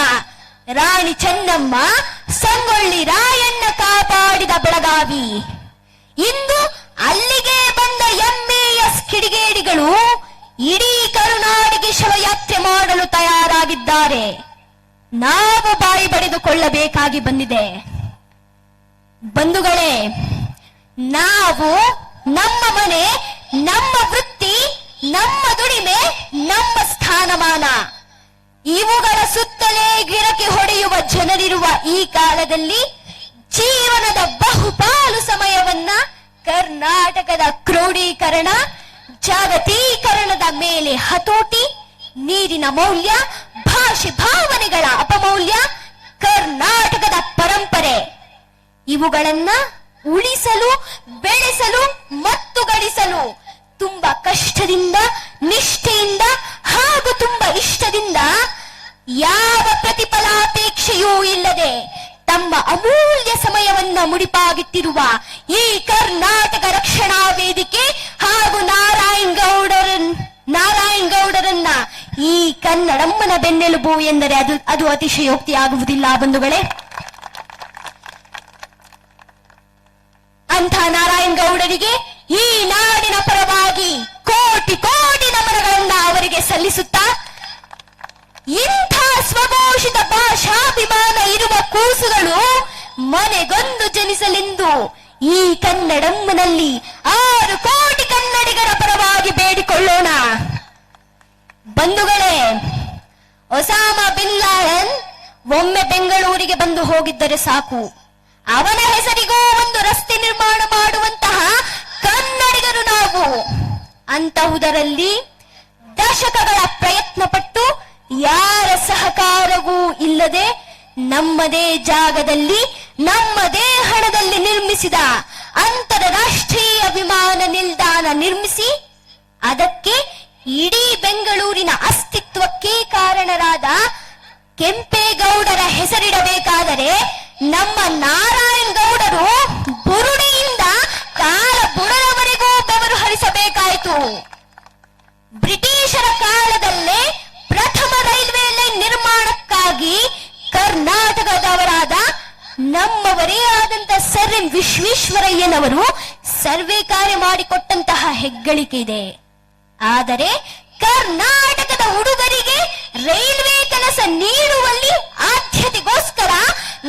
ರಾಣಿ ಚೆನ್ನಮ್ಮ, ಸಂಗೊಳ್ಳಿ ರಾಯಣ್ಣ ಕಾಪಾಡಿದ ಬೆಳಗಾವಿ. ಇಂದು ಅಲ್ಲಿಗೆ ಬಂದ ಎಂಇಎಸ್ ಕಿಡಿಗೇಡಿಗಳು ಇಡೀ ಕರುನಾಡಿಗೆ ಶವಯಾತ್ರೆ ಮಾಡಲು ತಯಾರಾಗಿದ್ದಾರೆ. ನಾವು ಬಾಯಿ ಬಡಿದುಕೊಳ್ಳಬೇಕಾಗಿ ಬಂದಿದೆ. ಬಂಧುಗಳೇ, ನಾವು ನಮ್ಮ ಮನೆ, ನಮ್ಮ ವೃತ್ತಿ, ನಮ್ಮ ದುಡಿಮೆ, ನಮ್ಮ ಸ್ಥಾನಮಾನ ಇವುಗಳ ಸುತ್ತಲೇ ಗಿರಕಿ ಹೊಡೆಯುವ ಜನರಿರುವ ಈ ಕಾಲದಲ್ಲಿ ಜೀವನದ ಬಹುಪಾಲು ಸಮಯವನ್ನ ಕರ್ನಾಟಕದ ಕ್ರೋಢೀಕರಣ, ಜಾಗತೀಕರಣದ ಮೇಲೆ ಹತೋಟಿ, ನೀರಿನ ಮೌಲ್ಯ, ಭಾಷೆ ಭಾವನೆಗಳ ಅಪಮೌಲ್ಯ, ಕರ್ನಾಟಕದ ಪರಂಪರೆ ಇವುಗಳನ್ನ ಉಳಿಸಲು, ಬೆಳೆಸಲು ಮತ್ತು ಗಳಿಸಲು ತುಂಬಾ ಕಷ್ಟದಿಂದ, ನಿಷ್ಠೆಯಿಂದ ಹಾಗೂ ತುಂಬಾ ಇಷ್ಟದಿಂದ, ಯಾವ ಪ್ರತಿಫಲಾಪೇಕ್ಷೆಯೂ ಇಲ್ಲದೆ ತಮ್ಮ ಅಮೂಲ್ಯ ಸಮಯವನ್ನ ಮುಡಿಪಾಗಿಟ್ಟಿರುವ ಈ ಕರ್ನಾಟಕ ರಕ್ಷಣಾ ವೇದಿಕೆ ಹಾಗೂ ನಾರಾಯಣ್ ಗೌಡರನ್ನ ಈ ಕನ್ನಡಮ್ಮನ ಬೆನ್ನೆಲುಬು ಎಂದರೆ ಅದು ಅತಿಶಯೋಕ್ತಿ ಆಗುವುದಿಲ್ಲ ಬಂಧುಗಳೇ. ಅಂಥ ನಾರಾಯಣ್ ಗೌಡರಿಗೆ ಈ ನಾಡಿನ ಪರವಾಗಿ ಕೋಟಿ ಕೋಟಿ ನಮನಗಳನ್ನ ಅವರಿಗೆ ಸಲ್ಲಿಸುತ್ತಾ, ಇಂಥ ಸ್ವಘೋಷಿತ ಭಾಷಾಭಿಮಾನ ಇರುವ ಕೂಸುಗಳು ಮನೆಗೊಂದು ಜನಿಸಲೆಂದು ಈ ಕನ್ನಡಮ್ಮನಲ್ಲಿ 6 ಕೋಟಿ ಕನ್ನಡಿಗರ ಪರವಾಗಿ ಬೇಡಿಕೊಳ್ಳೋಣ. ಬಂಧುಗಳೇ, ಒಸಾಮಾ ಬಿನ್ ಲಾಡೆನ್ ಒಮ್ಮೆ ಬೆಂಗಳೂರಿಗೆ ಬಂದು ಹೋಗಿದ್ದರೆ ಸಾಕು, ಅವನ ಹೆಸರಿಗೂ ಒಂದು ರಸ್ತೆ ನಿರ್ಮಾಣ ಮಾಡುವಂತಹ ಕನ್ನಡಿಗರು ನಾವು. ಅಂತಹುದರಲ್ಲಿ ದಶಕಗಳ ಪ್ರಯತ್ನ ಪಟ್ಟು ಯಾರ ಸಹಕಾರವೂ ಇಲ್ಲದೆ ನಮ್ಮದೇ ಜಾಗದಲ್ಲಿ, ನಮ್ಮದೇ ಹಣದಲ್ಲಿ ನಿರ್ಮಿಸಿದ ಅಂತಾರಾಷ್ಟ್ರೀಯ ವಿಮಾನ ನಿಲ್ದಾಣ ನಿರ್ಮಿಸಿ ಅದಕ್ಕೆ ಇಡೀ ಬೆಂಗಳೂರಿನ ಅಸ್ತಿತ್ವಕ್ಕೆ ಕಾರಣರಾದ ಕೆಂಪೇಗೌಡರ ಹೆಸರಿಡಬೇಕಾದರೆ ನಮ್ಮ ನಾರಾಯಣ್ ಗೌಡರು ಬುರುಡೆಯಿಂದ ಕಾಲ ಬುಡದವರೆಗೂ ಬೆವರು ಹರಿಸಬೇಕಾಯಿತು. ಬ್ರಿಟಿಷರ ಕಾಲದಲ್ಲೇ ಪ್ರಥಮ ರೈಲ್ವೆ ಲೈನ್ ನಿರ್ಮಾಣಕ್ಕಾಗಿ ಕರ್ನಾಟಕದವರಾದ ನಮ್ಮವರೇ ಆದಂತ ಸರ್ ಎಂ ವಿಶ್ವೇಶ್ವರಯ್ಯನವರು ಸರ್ವೆ ಕಾರ್ಯ ಮಾಡಿಕೊಟ್ಟಂತಹ ಹೆಗ್ಗಳಿಕೆ ಇದೆ. ಆದರೆ ಕರ್ನಾಟಕದ ಹುಡುಗರಿಗೆ ರೈಲ್ವೆ ಕೆಲಸ ನೀಡುವಲ್ಲಿ ಆದ್ಯತೆಗೋಸ್ಕರ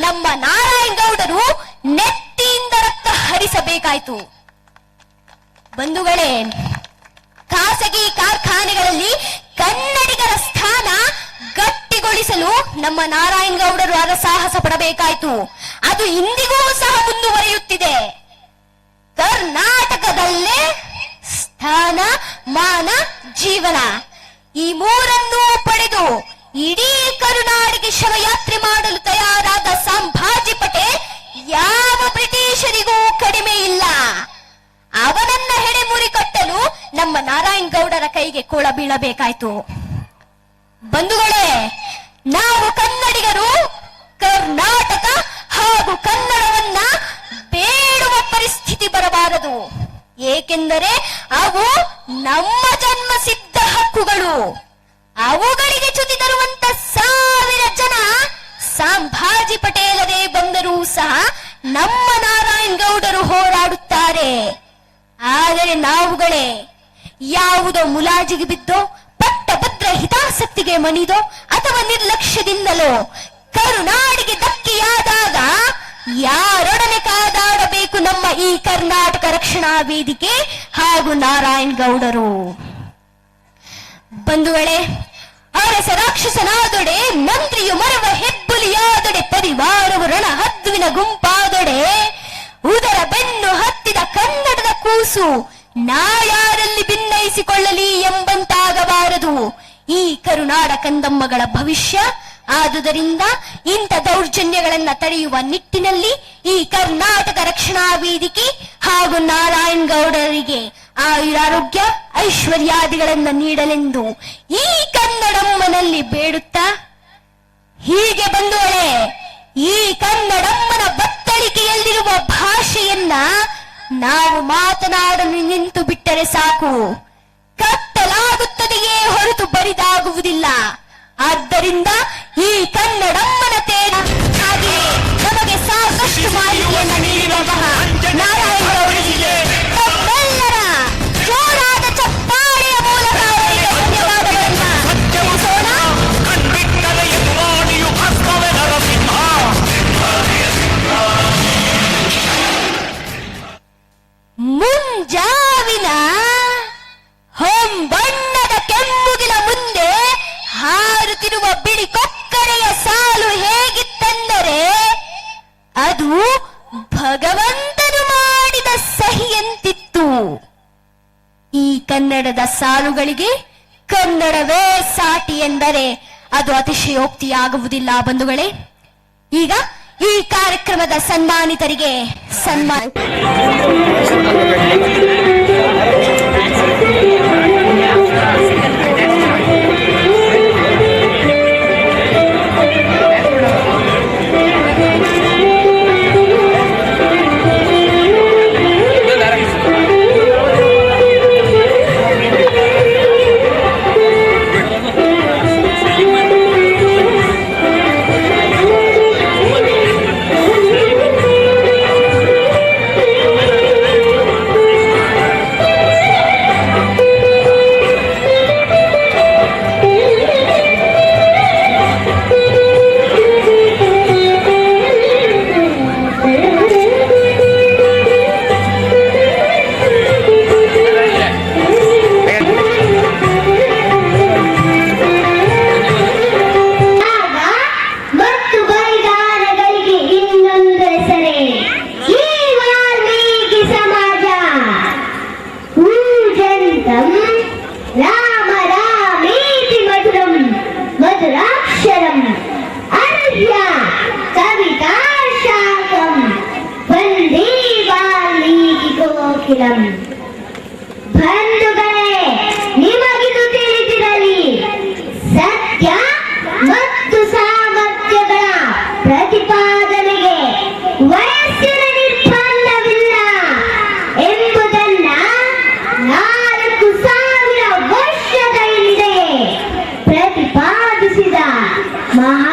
ನಮ್ಮ ನಾರಾಯಣಗೌಡರು ನೆತ್ತಿಯಿಂದ ರಕ್ತ ಹರಿಸಬೇಕಾಯಿತು. ಬಂಧುಗಳೇ, ಖಾಸಗಿ ಕಾರ್ಖಾನೆಗಳಲ್ಲಿ ಕನ್ನಡಿಗರ ಸ್ಥಾನ ಗಟ್ಟಿಗೊಳಿಸಲು ನಮ್ಮ ನಾರಾಯಣಗೌಡರು ಹರಸಾಹಸ ಪಡಬೇಕಾಯಿತು. ಅದು ಇಂದಿಗೂ ಸಹ ಮುಂದುವರಿಯುತ್ತಿದೆ. ಕರ್ನಾಟಕದಲ್ಲೇ ಸ್ಥಾನ, ಮಾನ, ಜೀವನ ಈ ಮೂರನ್ನೂ ಪಡೆದು ಇಡೀ ಕರುನಾಡಿಗೆ ಶವಯಾತ್ರೆ ಮಾಡಲು ತಯಾರಾದ ಸಂಭಾಜಿ ಪಟೇಲ್ ಯಾವ ಬ್ರಿಟಿಷರಿಗೂ ಕಡಿಮೆ ಇಲ್ಲ. ಅವನನ್ನ ಹೆಡೆಮುರಿ ಕಟ್ಟಲು ನಮ್ಮ ನಾರಾಯಣಗೌಡರ ಕೈಗೆ ಕೋಳ ಬೀಳಬೇಕಾಯ್ತು. ಬಂಧುಗಳೇ, ನಾವು ಕನ್ನಡಿಗರು ಕರ್ನಾಟಕ ಹಾಗೂ ಕನ್ನಡವನ್ನ ಬೇಡುವ ಪರಿಸ್ಥಿತಿ ಬರಬಾರದು. ಏಕೆಂದರೆ ಅವು ನಮ್ಮ ಜನ್ಮ ಸಿದ್ಧ ಹಕ್ಕುಗಳು. ಅವುಗಳಿಗೆ ಚ್ಯುತಿ ತರುವಂತ 1000 ಜನ ಸಂಭಾಜಿ ಪಟೇಲರೇ ಬಂದರೂ ಸಹ ನಮ್ಮ ನಾರಾಯಣಗೌಡರು ಹೋರಾಡುತ್ತಾರೆ. ಆದರೆ ನಾವುಗಳೇ ಯಾವುದೋ ಮುಲಾಜಿಗೆ ಬಿದ್ದೋ, ಪಟ್ಟಭದ್ರ ಹಿತಾಸಕ್ತಿಗೆ ಮಣಿದೋ ಅಥವಾ ನಿರ್ಲಕ್ಷ್ಯದಿಂದಲೋ ಕರುನಾಡಿಗೆ ಧಕ್ಕೆಯಾದಾಗ ಯಾರೊಡನೆ ಕಾದಾಡಬೇಕು ನಮ್ಮ ಈ ಕರ್ನಾಟಕ ರಕ್ಷಣಾ ವೇದಿಕೆ ಹಾಗೂ ನಾರಾಯಣಗೌಡರು. ಬಂಧುಗಳೇ, ಅರಸ ರಾಕ್ಷಸನಾದೊಡೆ, ಮಂತ್ರಿಯು ಮರವ ಹೆಬ್ಬುಲಿಯಾದೊಡೆ, ಪರಿವಾರವು ರಣ ಹದ್ದುವಿನ ಗುಂಪಾದೊಡೆ, ಉದರ ಬೆನ್ನು ಹತ್ತಿದ ಕನ್ನಡದ ಕೂಸು ನಾಯಾರಲ್ಲಿ ಭಿನ್ನಯಿಸಿಕೊಳ್ಳಲಿ ಎಂಬಂತಾಗಬಾರದು ಈ ಕರುನಾಡ ಕಂದಮ್ಮಗಳ ಭವಿಷ್ಯ. ಆದುದರಿಂದ ಇಂಥ ದೌರ್ಜನ್ಯಗಳನ್ನ ತಡೆಯುವ ನಿಟ್ಟಿನಲ್ಲಿ ಈ ಕರ್ನಾಟಕ ರಕ್ಷಣಾ ವೇದಿಕೆ ಹಾಗೂ ನಾರಾಯಣಗೌಡರಿಗೆ ಆಯುರಾರೋಗ್ಯ ಐಶ್ವರ್ಯಾದಿಗಳನ್ನ ನೀಡಲೆಂದು ಈ ಕನ್ನಡಮ್ಮನಲ್ಲಿ ಬೇಡುತ್ತಾ, ಹೀಗೆ ಬಂಧುಗಳೇ, ಈ ಕನ್ನಡಮ್ಮನ ಬತ್ತಳಿಕೆಯಲ್ಲಿರುವ ಭಾಷೆಯನ್ನ ನಾವು ಮಾತನಾಡಲು ನಿಂತು ಬಿಟ್ಟರೆ ಸಾಕು, ಕತ್ತಲಾಗುತ್ತದೆಯೇ ಹೊರತು ಬರಿದಾಗುವುದಿಲ್ಲ. ಆದ್ದರಿಂದ ಈ ಕನ್ನಡಮ್ಮನ ತೇರ ಹಾಗೆಯೇ ನಮಗೆ ಸಾಕಷ್ಟು ಮಾಹಿತಿಯನ್ನು ನೀಡಿದಂತಹ ನಾರಾಯಣಗೌಡರಿಗೆ ತಮ್ಮೆಲ್ಲರ ಜೋರಾದ ಚಪ್ಪಾಳೆಯ ಮೂಲಕ ಅವರಿಗೆ ಧನ್ಯವಾದಗಳನ್ನ ತಿಳಿಸೋಣ. ಮುಂಜಾವಿನ ಹೊಂಬಣ್ಣದ ಕೆಮ್ಮುಗಿಲ ಮುಂದೆ ಹಾರುತ್ತಿರುವ ಬಿಳಿ ಕೊಕ್ಕರೆಯ ಸಾಲು ಹೇಗಿತ್ತೆಂದರೆ ಅದು ಭಗವಂತನು ಮಾಡಿದ ಸಹಿಯಂತಿತ್ತು. ಈ ಕನ್ನಡದ ಸಾಲುಗಳಿಗೆ ಕನ್ನಡವೇ ಸಾಟಿ ಎಂದರೆ ಅದು ಅತಿಶಯೋಕ್ತಿಯಾಗುವುದಿಲ್ಲ. ಬಂಧುಗಳೇ, ಈಗ ಈ ಕಾರ್ಯಕ್ರಮದ ಸನ್ಮಾನಿತರಿಗೆ ಸನ್ಮಾನ. ಬಂಧುಗಳೇ, ನಿಮಗಿದು ತಿಳಿದಿರಲಿ, ಸತ್ಯ ಮತ್ತು ಸಾಮರ್ಥ್ಯಗಳ ಪ್ರತಿಪಾದನೆಗೆ ವಯಸ್ಸಿನ ನಿರ್ಬಂಧವಿಲ್ಲ ಎಂಬುದನ್ನ 4000 ವರ್ಷದ ಹಿಂದೆ ಪ್ರತಿಪಾದಿಸಿದ ಮಹಾ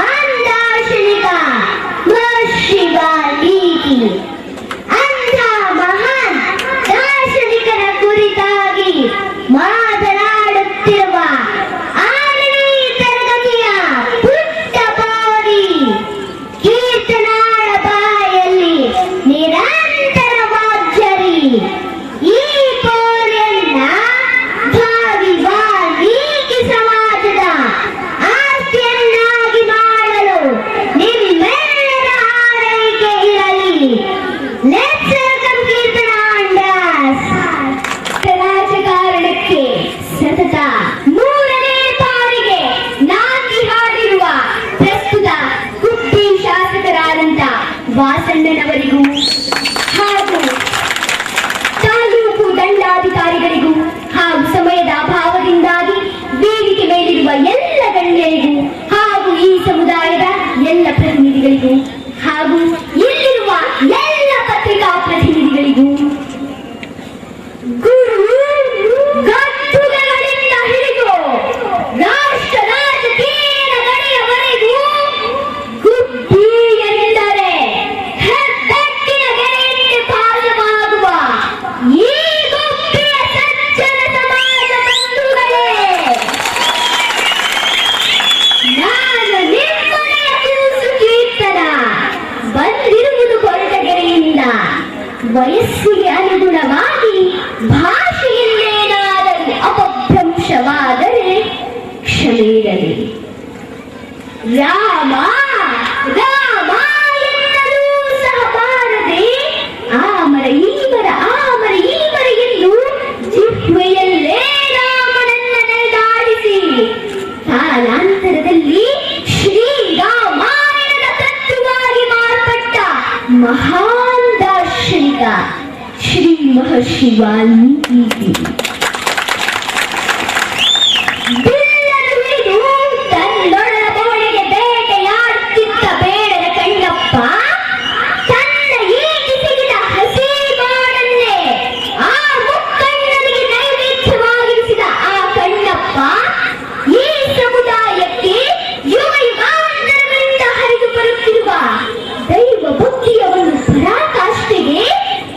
ರಾಮ ರಾಮ ಎನ್ನಲೂ ಸಹ ಬಾರದೆ ಆಮರ ಈಮರ ಎಂದು ಜಿಹ್ವೆಯಲ್ಲೇ ರಾಮನನ್ನ ನಡೆದಾಡಿಸಿ ಕಾಲಾಂತರದಲ್ಲಿ ಶ್ರೀರಾಮಾಯಣದ ತತ್ವವಾಗಿ ಮಾರ್ಪಟ್ಟ ಮಹಾನ್ ದಾರ್ಶನಿಕ ಶ್ರೀ ಮಹರ್ಷಿ ವಾಲ್ಮೀಕಿ. ಬಿಲ್ಲನ್ನು ಹಿಡಿದು ತನ್ನೊಳಗೆ ಬೇಟೆಯಾಡುತ್ತಿದ್ದ ಬೇಡರ ಕಣ್ಣಪ್ಪ ತನ್ನ ಈಟಿ ಸಿಗಿದ ಹಸಿ ಬಾಣನ್ನೇ ಆ ಮುಕ್ಕಣ್ಣನಿಗೆ ನೈವೇದ್ಯವಾಗಿರಿಸಿದ ಆ ಕಣ್ಣಪ್ಪ ಈ ಸಮುದಾಯಕ್ಕೆ ಯುಗ ಯುಗಾಂತರಗಳಿಂದ ಹರಿದು ಬರುತ್ತಿರುವ ದೈವ ಭಕ್ತಿಯ ಒಂದು ಪರಾಕಾಷ್ಠೆಗೆ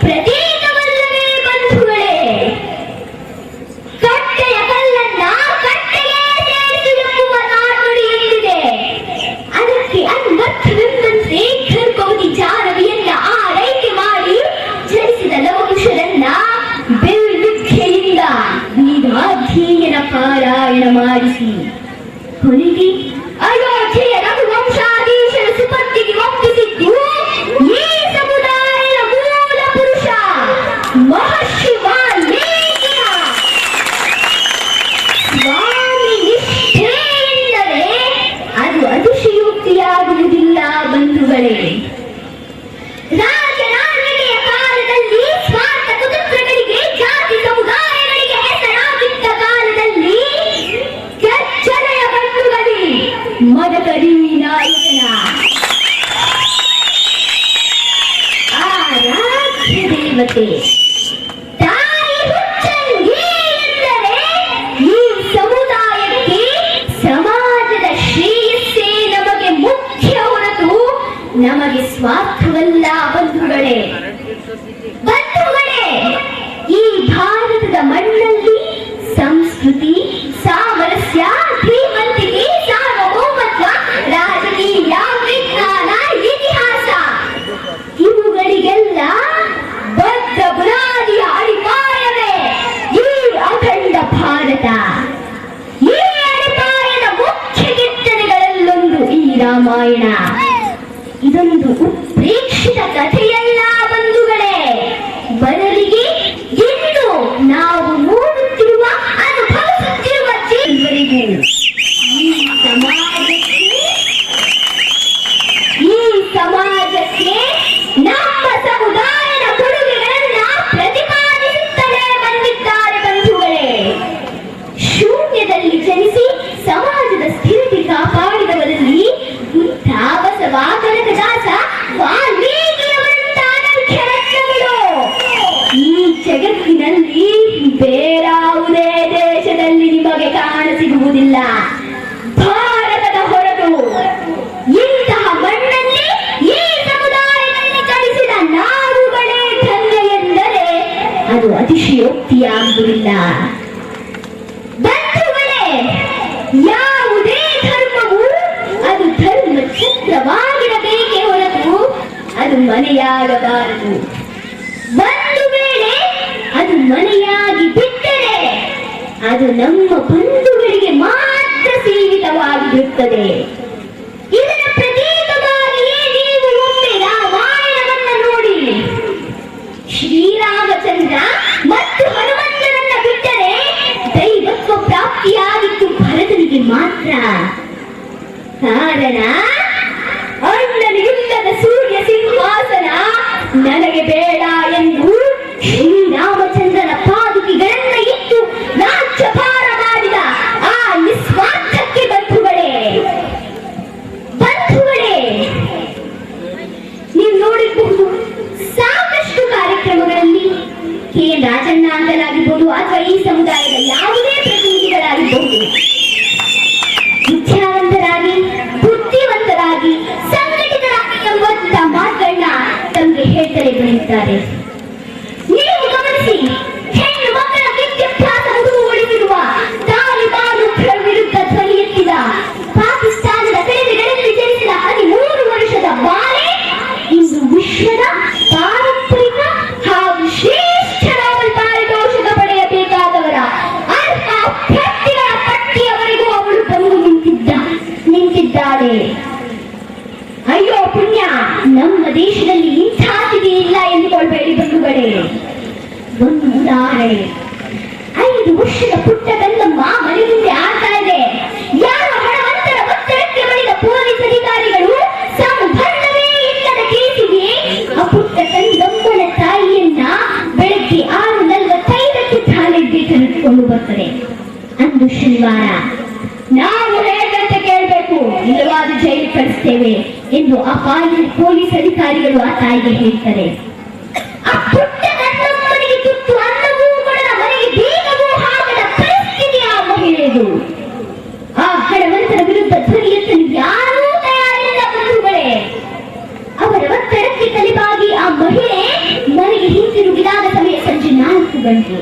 ಪ್ರತೀಕವಲ್ಲವೇ ಬಂಧುಗಳೇ. ಕಟ್ಟೆಯ ಕಲ್ಲನ್ನ ಕಟ್ಟೆಗೆ ಸೇರಿಸು ಎಂಬುವ ನಾಣ್ಣುಡಿ ಎಂದಿದೆ. ಅದಕ್ಕೆ ಅನ್ವರ್ಥವೆಂಬಂತೆ ಗರ್ಭವತಿ ಜಾನವಿಯನ್ನ ಆರೈಕೆ ಮಾಡಿ ಜನಿಸಿದ ಲವಕುಶರನ್ನ ಬೆಳ್ವಿದ್ಯೆಯಿಂದ ವೇದಾಧ್ಯಯನ ಪಾರಾಯಣ ಮಾಡಿಸಿ ಕೊನೆಗೆ ಅಯೋಧ್ಯೆಯ ರಘುವಂಶಾಧೀಶರ ಸುಪತ್ತಿಗೆ ಒಪ್ಪಿಸಿದ್ದು ಈ ಸಮುದಾಯದ ಮೂಲ ಪುರುಷ ಮಹರ್ಷಿ ವಾಲ್ಮೀಕಿಯ. ಸ್ವಾಮಿ ನಿಷ್ಠೆ ಎಂದರೆ ಅದು ಅತಿಶಯೋಕ್ತಿಯಾಗುವುದಿಲ್ಲ ಬಂಧುಗಳೇ. ರಾಜನಾಳ್ವಿಕೆಯ ಕಾಲದಲ್ಲಿ ಸ್ವಾರ್ಥ ಕುತಂತ್ರಗಳಿಗೆ ಜಾತಿ ಸಮುದಾಯಗಳಿಗೆ ಹೆಸರಾಗಿದ್ದ ಕಾಲದಲ್ಲಿ ಕೆಚ್ಚನೆಯ ಕಣ್ಣುಗಳಿ ಮದಕರಿ ನಾಯಕನ ಆರಾಧ್ಯ ದೇವತೆ ತಾಯಿ ಹುಚ್ಚಂಗಿ ಎಂದರೆ ಈ ಸಮುದಾಯಕ್ಕೆ ಸಮಾಜದ ಶ್ರೇಯಸ್ಸೇ ನಮಗೆ ಮುಖ್ಯ ಹೊರತು ನಮಗೆ ಸ್ವಾರ್ಥವಲ್ಲ ಬಂಧುಗಳೇ. ಈ ಭಾರತದ ಮಣ್ಣಲ್ಲಿ ಸಂಸ್ಕೃತಿ, ಸಾಮರಸ್ಯ, ಶ್ರೀಮಂತಿಕೆ, ಸಾರ್ವಭೌಮತ್ವ, ರಾಜಕೀಯ, ವಿಜ್ಞಾನ, ಇತಿಹಾಸ ಇವುಗಳಿಗೆಲ್ಲ ಬದ್ಧ ಬುನಾದಿಯ ಅಡಿಪಾಯವೇ ಈ ಅಖಂಡ ಭಾರತ. ಈ ಅಡಿಪಾಯದ ಮುಖ್ಯ ಕೀರ್ತನೆಗಳಲ್ಲೊಂದು ಈ ರಾಮಾಯಣ. ಇದೊಂದು ಉತ್ಪ್ರೇಕ್ಷಿತ ಕಥೆಯಲ್ಲ ಬಂಧುಗಳೇ, ಬದಲಿಗೆ ಇಂದು ನಾವು ನೋಡುತ್ತಿರುವ ಅನುಭವಿಸುತ್ತಿರುವ ಜೀವರಿಗೂ ಈ ಸಮಾಜಕ್ಕೆ ನಮ್ಮ ಸಮುದಾಯದ ಕೊಡುಗೆಗಳನ್ನ ಪ್ರತಿಪಾದಿಸುತ್ತಲೇ ಬಂದಿದ್ದಾರೆ ಬಂಧುಗಳೇ. ಶೂನ್ಯದಲ್ಲಿ ಜನಿಸಿ ಸಮಾಜದ ಸ್ಥಿರತೆ ಕಾಪಾಡಿದವರಲ್ಲಿ ಬಸವ, ಕನಕದಾಸ, ವಾಲ್ಮೀಕಿಯವರಂತಹ ರತ್ನಗಳು ಈ ಜಗತ್ತಿನಲ್ಲಿ ಬೇರಾವುದೇ ದೇಶದಲ್ಲಿ ನಿಮಗೆ ಕಾಣಸಿಗುವುದಿಲ್ಲ. ಭಾರತದ ಹೊರತು ಇಂತಹ ಮಣ್ಣಲ್ಲಿ ಈ ಸಮುದಾಯದಲ್ಲಿ ಜನಿಸಿದ ನಾವುಗಳೇ ಧನ್ಯ ಎಂದರೆ ಅದು ಅತಿಶಯೋಕ್ತಿಯಾಗುವುದಿಲ್ಲ. ಬಂಧುಗಳೇ, ಯಾವುದೇ ಧರ್ಮವು ಅದು ಧರ್ಮ ಛತ್ರವಾಗಿರಬೇಕೇ ಹೊರತು ಅದು ಮನೆಯಾಗಬಾರದು. ಒಂದು ವೇಳೆ ಅದು ಮನೆಯಾಗಿ ಬಿಟ್ಟರೆ ಅದು ನಮ್ಮ ಬಂಧುಗಳಿಗೆ ಮಾತ್ರ ಸೀಮಿತವಾಗಿರುತ್ತದೆ. ಇದರ ಪ್ರತೀಕವಾಗಿಯೇ ನೀವು ಒಮ್ಮೆ ರಾಮಾಯಣವನ್ನ ನೋಡಿ. ಶ್ರೀರಾಮಚಂದ್ರ ಮತ್ತು ಹನುಮಂತರನ್ನ ಬಿಟ್ಟರೆ ದೈವತ್ವ ಪ್ರಾಪ್ತಿಯಾಗಿತ್ತು ಭರತನಿಗೆ ಮಾತ್ರ. ಕಾರಣ ಅಣ್ಣನಿಲ್ಲದ ಸೂರ್ಯ ಸಿಂಹಾಸನ ನನಗೆ ಬೇಡ ಎಂದು ಶ್ರೀರಾಮಚಂದ್ರನ ಪಾದುಕೆಗಳನ್ನ ಇಟ್ಟು ರಾಜ್ಯಭಾರ ಮಾಡಿದ ಆ ನಿಸ್ವಾರ್ಥಕ್ಕೆ ಬಂಧುಗಳೇ ನೀವು ನೋಡಿರಬಹುದು, ಸಾಕಷ್ಟು ಕಾರ್ಯಕ್ರಮಗಳಲ್ಲಿ ಕೆ ರಾಜಣ್ಣ ಅಂತಲಾಗಿರ್ಬೋದು ಅಥವಾ ಈ ಸಮುದಾಯದ ಯಾವುದೇ ಪ್ರತಿನಿಧಿಗಳಾಗಿರ್ಬಹುದು ವಿದ್ಯಾವಂತರಾಗಿ, ಬುದ್ಧಿವಂತರಾಗಿ, ಸಂಘಟಿತರಾಗಿ ಎಂಬಂತ ಮಾತನ್ನ ತಮಗೆ ಹೇಳ್ತಾರೆ ಬಂದಿದ್ದಾರೆ. ನೀವು ಗಮನಿಸಿ, ಹೆಣ್ಣು ಮಕ್ಕಳ ವಿದ್ಯಾಭ್ಯಾಸ ಮುಗಿದುಗೊಳಿಸಿರುವ ತಾಲಿಬಾನ್ ಉಗ್ರರ ವಿರುದ್ಧ ಧ್ವನಿ ಎತ್ತಿದ ಪಾಕಿಸ್ತಾನದ ಕಣಿವೆಗಳಲ್ಲಿ ಜನಿಸಿದ 13 ವರ್ಷದ ಬಾಲೆ ಇಂದು ವಿಶ್ವದ ಪಾರಂಪರಿಕ ಹಾಗೂ ಶ್ರೇಷ್ಠ ನೋಬೆಲ್ ಪಾರಿತೋಷಕ ಪಡೆಯಬೇಕಾದವರ ಅರ್ಹ ಅಭ್ಯರ್ಥಿಗಳ ಪಟ್ಟಿಯವರೆಗೂ ಅವಳು ಬಂದು ನಿಂತಿದ್ದಾಳೆ. ಪುಣ್ಯ ನಮ್ಮ ದೇಶದಲ್ಲಿ ಇಂಥ ಸ್ಥಿತಿ ಇಲ್ಲ ಎಂದುಕೊಳ್ಬೇಡಿ ಬಂಧುಗಳೇ. ಒಂದು ಉದಾಹರಣೆ, 5 ವರ್ಷದ ಪುಟ್ಟ ಗಂಗಮ್ಮ ಮನೆ ಮುಂದೆ ಆಡ್ತಾ ಇದೆ. ಯಾರೋ ಹಣವಂತರ ಒತ್ತಡಕ್ಕೆ ಬಳಿದ ಪೊಲೀಸ್ ಅಧಿಕಾರಿಗಳು ಸಂಬಂಧವೇ ಇಲ್ಲದ ಕೇಸಿಗೆ ಆ ಪುಟ್ಟ ಗಂಗಮ್ಮನ ತಾಯಿಯನ್ನ ಬೆಳಗ್ಗೆ 6:45ಕ್ಕೆ ಠಾಣೆಗೆ ಕರೆದುಕೊಂಡು ಬರ್ತಾರೆ. ಅಂದು ಶನಿವಾರ. ನಾವು ಹೇಳಿದಂತೆ ಕೇಳಬೇಕು, ಇಲ್ಲವಾದ ಜೈಲಿಗೆ ಕಳಿಸ್ತೇವೆ ಎಂದು ಆ ಪೊಲೀಸ್ ಅಧಿಕಾರಿಗಳು ಆ ತಾಯಿಗೆ ಹೇಳ್ತಾರೆ. ಆ ಪುಟ್ಟ ಗಂಗಮ್ಮನಿಗೆ ತುತ್ತು ಅನ್ನವೂ ಕೊಡದ, ಮನೆಗೆ ಬೀಗವೂ ಹಾಕದ ಪರಿಸ್ಥಿತಿ ಆ ಮಹಿಳೆಯದು. ಆ ಹಣವಂತರ ವಿರುದ್ಧ ಧ್ವನಿ ಎತ್ತಲು ಯಾರೂ ತಯಾರಿಲ್ಲ ಬಂಧುಗಳೇ. ಅವರ ಒತ್ತಡಕ್ಕೆ ತಲೆಬಾಗಿ ಆ ಮಹಿಳೆ ಮನೆಗೆ ಹಿಂತಿರುಗಿದಾದ ಸಮಯ ಸಂಜೆ 4 ಗಂಟೆ.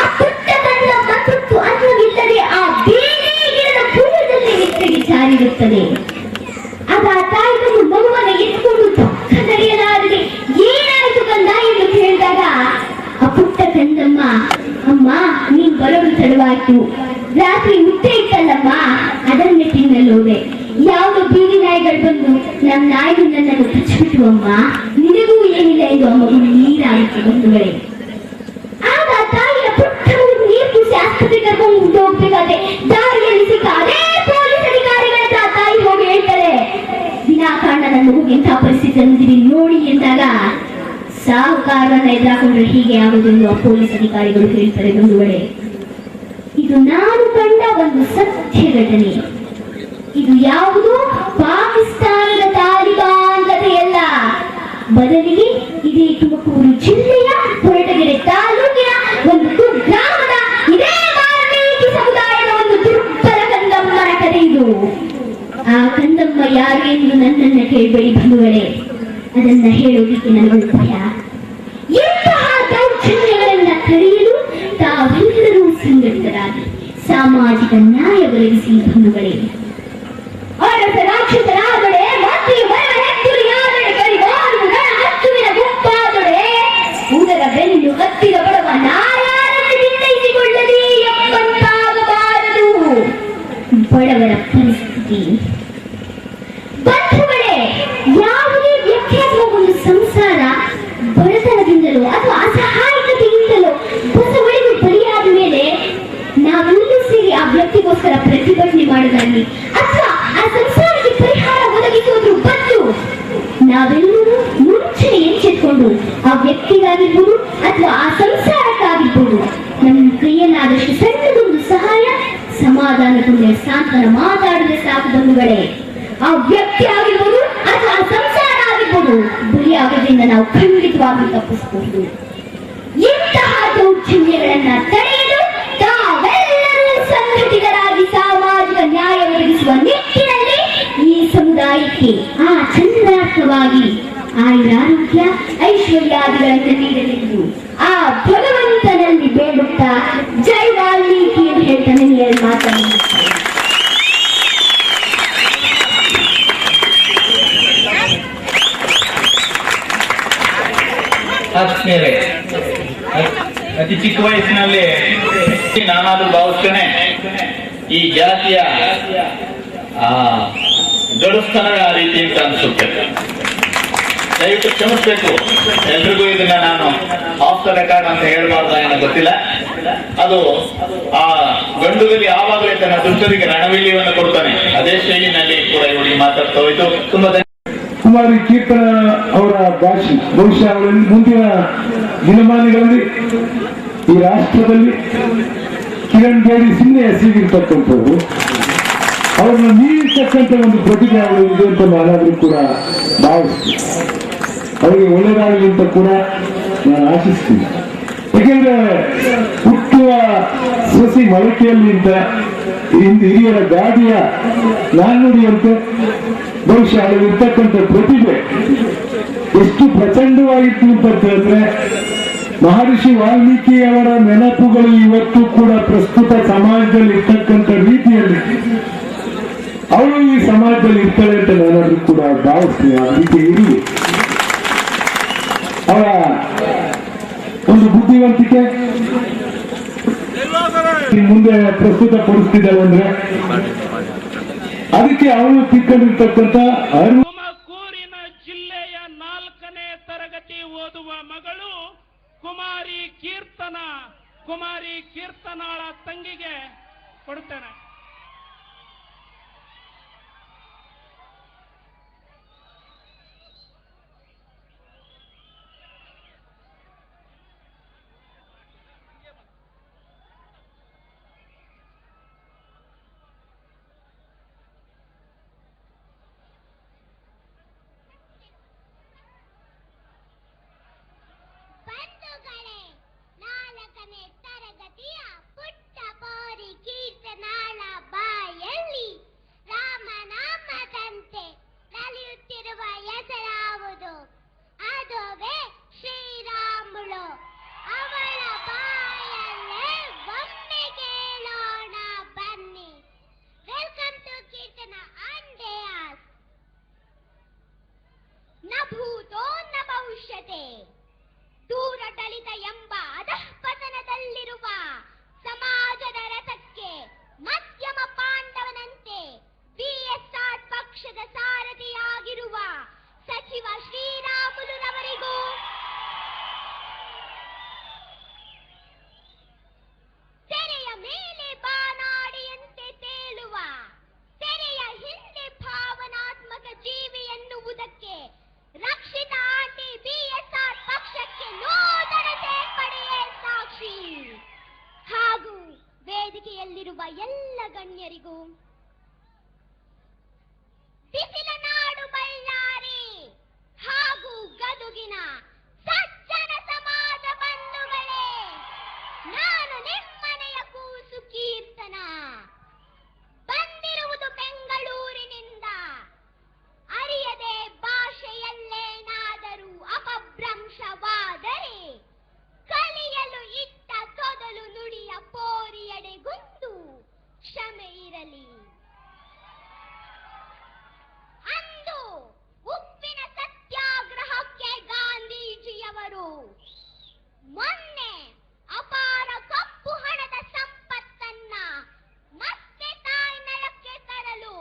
ಆ ಪುಟ್ಟ ಗಂಗಮ್ಮ ತುತ್ತು ಅನ್ನವಿಲ್ಲದೆ ಆ ಬೇರೆ ಗಿಡದ ಪೂರ್ವದಲ್ಲಿ ನೆತ್ತಿಗೆ ಜಾರಿರುತ್ತದೆ. ಆಗ ಆ ತಾಯಿಯನ್ನು ಮಗುವನ್ನ ಎತ್ಕೊಂಡು ಪಕ್ಕ ನಡೆಯಲಾರದೆ ಏನಾಯಿತು ಕಂದ ಎಂದು ಕೇಳಿದಾಗ ಆ ಪುಟ್ಟ ಗಂಗಮ್ಮ, ಅಮ್ಮ ನೀನ್ ಬರೋದು ತಡವಾಯ್ತು, ರಾತ್ರಿ ಮುಟ್ಟೆ ಇತ್ತಲ್ಲಮ್ಮ ಅದನ್ನೇ ತಿನ್ನಲೋದೆ. ಯಾವುದೋ ಬೀದಿ ನಾಯಿಗಳು ಬಂದು ನಮ್ಮ ನಾಯಿಗಳು ನನ್ನನ್ನು ಕಚ್ಚಿಬಿಟ್ಟು ಅಮ್ಮ, ನಿನಗೂ ಏನಿಲ್ಲ ಎಂದು ಆ ಮಗು ನೀರಾಯಿತು ಬಂಧುಗಳೇ. ಆಗ ತಾಯಿಯ ಪುಟ್ಟ ನೀರು ಕೂಸಿ ಆಸ್ಪತ್ರೆಗೆ ಕರ್ಕೊಂಡು ಹೋಗ್ಬೇಕಾದ್ರೆ ದಾರಿಯಲ್ಲಿ ಸಿಕ್ಕ ಅದೇ ಪೊಲೀಸ್ ಅಧಿಕಾರಿಗಳ ತಾಯಿ ಹೋಗಿ ಹೇಳ್ತಾರೆ, ವಿನಾಕಾರಣ ನನ್ನ ಮಗುಗೆ ಎಂಥ ಪರಿಸ್ಥಿತಿ ತಂದಿರಿ ನೋಡಿ ಎಂದಾಗ ಸಾಹುಕಾರರನ್ನ ಎದುರಾಕೊಂಡ್ರೆ ಹೀಗೆ ಆಗುವುದೆಂದು ಆ ಪೊಲೀಸ್ ಅಧಿಕಾರಿಗಳು ಹೇಳ್ತಾರೆ ಬಂಧುಗಳೇ. ಇದು ನಾನು ಕಂಡ ಒಂದು ಸತ್ಯ ಘಟನೆ. ಇದು ಯಾವುದು ಪಾಕಿಸ್ತಾನದ ತಾಲಿಬಾನ್ ಕಥೆಯಲ್ಲ, ಬದಲಿಗೆ ಇದೇ ತುಮಕೂರು ಜಿಲ್ಲೆಯ ಕೊರಟಗೆರೆ ತಾಲೂಕಿನ ಒಂದು ಕುಗ್ರಾಮದ ಇದೇ ವಾಲ್ಮೀಕಿ ಸಮುದಾಯದ ಒಂದು ದುರ್ಬಲ ಕಂದಮ್ಮನ ಕಥೆ ಇದು. ಆ ಕಂದಮ್ಮ ಯಾರು ಎಂದು ನನ್ನನ್ನ ಕೇಳಬೇಡಿ ಬಂಧುಗಳೇ, ಅದನ್ನ ಹೇಳೋದಿಕ್ಕೆ ನನಗೆ ಭಯ. ಎಂತಹ ದೌರ್ಜನ್ಯಗಳನ್ನ ತಡೆಯಲು ತಾವೆಲ್ಲರೂ ಸಂಘಟಿತರಾಗಿ ಸಾಮಾಜಿಕ ನ್ಯಾಯ ಒದಗಿಸಿ ಬಂಧುಗಳೇ. ರಾಕ್ಷಸರಾದೊಡೆ ಮತ್ತು ಹೆತ್ತುರಿಯಾದೊಡೆ ಪರಿವಾರಗಳ ಹತ್ತುವಿನ ಗುಂಪಾದೊಡೆ ಉದರ ಬೆನ್ನು ಹತ್ತಿದ ಬಡವ ನಾಯಾರನ್ನು ನಿರ್ಣಯಿಸಿಕೊಳ್ಳಲಿ ಎಂಬಂತಾಗಬಾರದು ಬಡವರ ಪರಿಸ್ಥಿತಿ. ಬಂಧುಗಳೇ, ಯಾವುದೇ ವ್ಯಕ್ತಿ ಅಥವಾ ಒಂದು ಸಂಸಾರ ಬಡತನದಿಂದಲೋ ಅಥವಾ ಅಸಹಾಯಕತೆಯಿಂದಲೋ ಬಸವಳಿಗೆ ಬಲಿಯಾದ ಮೇಲೆ ನಾವೆಲ್ಲರೂ ಸೇರಿ ಆ ವ್ಯಕ್ತಿಗೋಸ್ಕರ ಪ್ರತಿಭಟನೆ ಮಾಡೋದಾಗಲಿ ಅಥವಾ ಆ ಸಂಸಾರಕ್ಕೆ ಪರಿಹಾರ ಒದಗಿಸುವುದ್ರ ಬದಲು ನಾವೆಲ್ಲರೂ ಮುಂಚೆ ಎಚ್ಚೆತ್ಕೊಂಡು ಆ ವ್ಯಕ್ತಿಗಾಗಿರ್ಬೋದು ಅಥವಾ ಆ ಸಂಸಾರಕ್ಕಾಗಿರ್ಬೋದು ನಮ್ಮ ಕೈಯಲ್ಲಾದಷ್ಟು ಸಣ್ಣದೊಂದು ಸಹಾಯ, ಸಮಾಧಾನಗೊಂಡೆ ಸಾಂತ್ವನ ಮಾತಾಡಿದ್ರೆ ಸಾಕು ಬಂಧುಗಳೇ. ಆ ವ್ಯಕ್ತಿ ಆಗಿರ್ಬೋದು ಅಥವಾ ಆ ಸಂಸಾರ ಆಗಿರ್ಬೋದು ಬಲಿಯಾಗೋದ್ರಿಂದ ನಾವು ಖಂಡಿತವಾಗಿ ತಪ್ಪಿಸಬಹುದು. ಇಂತಹ ದೌರ್ಜನ್ಯಗಳನ್ನ ತಡೆಯಲು ತಾವೆಲ್ಲರೂ ಸಂಘಟಿತರಾಗಿ ಸಾಮಾಜಿಕ ನ್ಯಾಯ ಒದಗಿಸುವ ನಿಟ್ಟಿನಲ್ಲಿ ಈ ಸಮುದಾಯಕ್ಕೆ ಆ ಚಂದ್ರಾರ್ಥವಾಗಿ ಆಯುರಾರೋಗ್ಯ ಐಶ್ವರ್ಯಾದಿಗಳನ್ನು ನೀಡಲೆಂದು ಆ ಭಗವಂತನಲ್ಲಿ ಬೇಡುತ್ತಾ ಜೈ ವಾಲ್ಮೀಕಿ ಎಂದು ಹೇಳ್ತಾನೆ ಮಾತನಾಡುತ್ತಾರೆ. ಆತ್ಮೀಯರೇ, ಅತಿ ಚಿಕ್ಕ ವಯಸ್ಸಿನಲ್ಲಿ ನಾನಾದ್ರೂ ಭಾವಿಸ್ತೇನೆ ಈ ಜಾತಿಯ ಗಡುಸ್ತನವೇ ಆ ರೀತಿ ಅಂತ ಅನ್ಸುತ್ತೆ. ದಯವಿಟ್ಟು ಕ್ಷಮಿಸ್ಬೇಕು, ಎಲ್ರಿಗೂ ಇದನ್ನ ನಾನು ಆಫ್ ದ ರೆಕಾರ್ಡ್ ಅಂತ ಹೇಳ್ಬಾರ್ದ ಏನೋ ಗೊತ್ತಿಲ್ಲ. ಅದು ಆ ಗಂಡುಗಲಿ ಯಾವಾಗಲೇ ತನ್ನ ದುಷ್ಟರಿಗೆ ರಣವಿಲಿಯನ್ನು ಕೊಡ್ತಾನೆ, ಅದೇ ಶೈಲಿನಲ್ಲಿ ಕೂಡ ಇವಳಿಗೆ ಮಾತಾಡ್ತಾ ಹೋಯ್ತು. ತುಂಬಾ ಕುಮಾರಿ ಕೀರ್ತನ ಅವರ ಭಾಷೆ ಬಹುಶಃ ಅವರಲ್ಲಿ ಮುಂದಿನ ದಿನಮಾನಗಳಲ್ಲಿ ಈ ರಾಷ್ಟ್ರದಲ್ಲಿ ಕಿರಣ್ ಬೇಡಿ ಸುಮ್ಮನೆ ಎಸಗಿರ್ತಕ್ಕಂಥವ್ರು, ಅವ್ರನ್ನ ಮೀರಿರ್ತಕ್ಕಂಥ ಒಂದು ಪ್ರತಿಭೆ ಅವಳು ಇದೆ ಅಂತ ನಾನಾದ್ರೂ ಕೂಡ ಭಾವಿಸ್ತೀನಿ. ಅವರಿಗೆ ಒಳ್ಳೆಯದಾಗಲಿ ಅಂತ ಕೂಡ ನಾನು ಆಶಿಸ್ತೀನಿ. ಏಕೆಂದ್ರೆ ಹುಟ್ಟುವ ಸಸಿ ಮೊಳಕೆಯಲ್ಲಿ ಅಂತ ಹಿರಿಯರ ಗಾದಿಯ ನಾಣ್ಣುಡಿಯಂತೆ ಬಹುಶಃ ಅವಳಿರ್ತಕ್ಕಂಥ ಪ್ರತಿಭೆ ಎಷ್ಟು ಪ್ರಚಂಡವಾಗಿತ್ತು ಅಂತ ಹೇಳಿದ್ರೆ, ಮಹರ್ಷಿ ವಾಲ್ಮೀಕಿ ಅವರ ನೆನಪುಗಳು ಇವತ್ತು ಕೂಡ ಪ್ರಸ್ತುತ ಸಮಾಜದಲ್ಲಿ ಇರ್ತಕ್ಕಂಥ ರೀತಿಯಲ್ಲಿ ಅವಳು ಈ ಸಮಾಜದಲ್ಲಿ ಇರ್ತಾಳೆ ಅಂತ ನಾನಾದ್ರೂ ಕೂಡ ಭಾವಿಸ್ತೀನಿ. ಆ ರೀತಿ ಇರಲಿ. ಅವರ ಒಂದು ಬುದ್ಧಿವಂತಿಕೆ ಮುಂದೆ ಪ್ರಸ್ತುತ ಪಡಿಸ್ತಿದ್ದಾಳೆ ಅಂದ್ರೆ ಅದಕ್ಕೆ ಅವಳು ತಿಳ್ಕೊಂಡಿರ್ತಕ್ಕಂಥ ಓದುವ ಮಗಳು ಕುಮಾರಿ ಕೀರ್ತನಾಳ ತಂಗಿಗೆ ಕೊಡುತ್ತೇನೆ. ಬಂಧುಗಳೇ, 4ನೇ ತರಗತಿಯ ಪುಟ್ಟ ಪೋರಿ ಕೀರ್ತನಾಳ ಬಾಯಲ್ಲಿ ರಾಮನಾಮದಂತೆ ನಲಿಯುತ್ತಿರುವ ಹೆಸರಾವುದು. ಅದುವೇ ಶ್ರೀರಾಮುಲು. ಅವಳ ಬಾಯಲ್ಲೇ ಒಮ್ಮೆ ಕೇಳೋಣ ಬನ್ನಿ. ವೆಲ್ಕಮ್ ಟು ಕೀರ್ತನ ಅಂಡೇಯಾಸ್. ನ ಭೂತೋ ನ ಭವಿಷ್ಯತೆ. ದೂರಟಳಿತ ಎಂಬ ಅಧಃಪತನದಲ್ಲಿರುವ ಸಮಾಜದ ರಥಕ್ಕೆ ಮಧ್ಯಮ ಪಾಂಡವನಂತೆ ಬಿಎಸ್ಆರ್ ಪಕ್ಷದ ಸಾರಥಿಯಾಗಿರುವ ಸಚಿವ ಶ್ರೀರಾಮುಲುರವರಿಗೂ ತೆರೆಯ ಮೇಲೆ ಬಾನಾಡಿಯಂತೆ ತೇಲುವ, ತೆರೆಯ ಹಿಂದೆ ಭಾವನಾತ್ಮಕ ಜೀವಿ ಎನ್ನುವುದಕ್ಕೆ ರಕ್ಷಿತ ಆಂಟಿ ಬಿಎಸ್ಆರ್ ಪಕ್ಷಕ್ಕೆ ನೂತನ ಸೇರ್ಪಡೆಯೇ ಸಾಕ್ಷಿ. ಹಾಗೂ ವೇದಿಕೆಯಲ್ಲಿರುವ ಎಲ್ಲ ಗಣ್ಯರಿಗೂ, ಬಿಸಿಲ ನಾಡು ಬಳ್ಳಾರಿ ಹಾಗೂ ಗದುಗಿನ ಸಜ್ಜನ ಸಮಾಜ ಬಂಧುಗಳೇ, ನಾನು ನಿಮ್ಮನೆಯ ಕೂಸು ಕೀರ್ತನ ಬಂದಿರುವುದು ಬೆಂಗಳೂರಿನಿಂದ. ಅರಿಯದೆ ಭಾಷೆಯಲ್ಲೇನಾದರೂ ಅಪಭ್ರಂಶವಾದರೆ ಕಲಿಯಲು ಇಟ್ಟ ತೊದಲು ನುಡಿಯ ಪೋರಿಯಡೆಗುಂದು ಕ್ಷಮೆ ಇರಲಿ. ಅಂದು ಉಪ್ಪಿನ ಸತ್ಯಾಗ್ರಹಕ್ಕೆ ಗಾಂಧೀಜಿಯವರು, ಮೊನ್ನೆ ಅಪಾರ ಕಪ್ಪು ಹಣದ ಸಂಪತ್ತನ್ನ ಮತ್ತೆ ತಾಯ್ನೆಲಕ್ಕೆ ತರಲು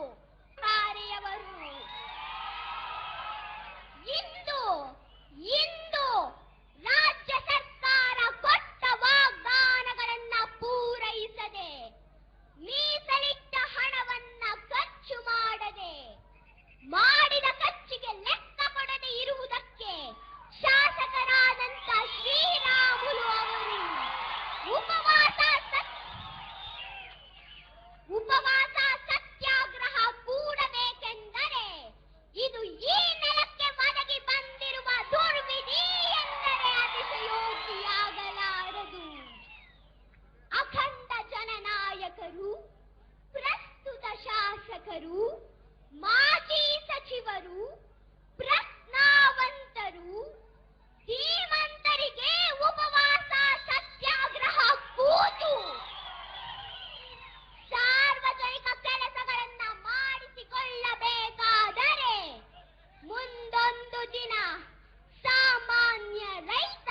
ಕಾರ್ಯವರು. ಇಂದು ರಾಜ್ಯ ಸರ್ಕಾರ ಕೊಟ್ಟ ವಾಗ್ದಾನಗಳನ್ನ ಪೂರೈಸದೆ, ಮೀಸಲಿಟ್ಟ ಹಣವನ್ನ ಖರ್ಚು ಮಾಡದೆ, ಮಾಡಿದ ಖರ್ಚಿಗೆ ಲೆಕ್ಕ ಕೊಡದೆ ಇರುವುದಕ್ಕೆ ಶಾಸಕರಾದಂತ ಶ್ರೀರಾಮುಲು ಅವರು ಉಪವಾಸ ಸತ್ಯಾಗ್ರಹ ಕೂಡಬೇಕೆಂದರೆ ಇದು ಈ ನೆಲಕ್ಕೆ ಒದಗಿ ಬಂದಿರುವ ದುರ್ವಿಧಿ ಎಂದರೆ ಅತಿಶಯೋಕ್ತಿಯಾಗಲಾರದು. ಅಖಂಡ ಜನನಾಯಕರು, ಪ್ರಸ್ತುತ ಶಾಸಕರು, ಮಾಜಿ ಸಚಿವರು, ಪ್ರಜ್ಞಾವಂತರು, ಧೀಮಂತರಿಗೆ ಉಪವಾಸ ಸತ್ಯಾಗ್ರಹ ಕೂತು ಸಾರ್ವಜನಿಕ ಕೆಲಸಗಳನ್ನ ಮಾಡಿಸಿಕೊಳ್ಳಬೇಕಾದರೆ ಮುಂದೊಂದು ದಿನ ಸಾಮಾನ್ಯ ರೈತ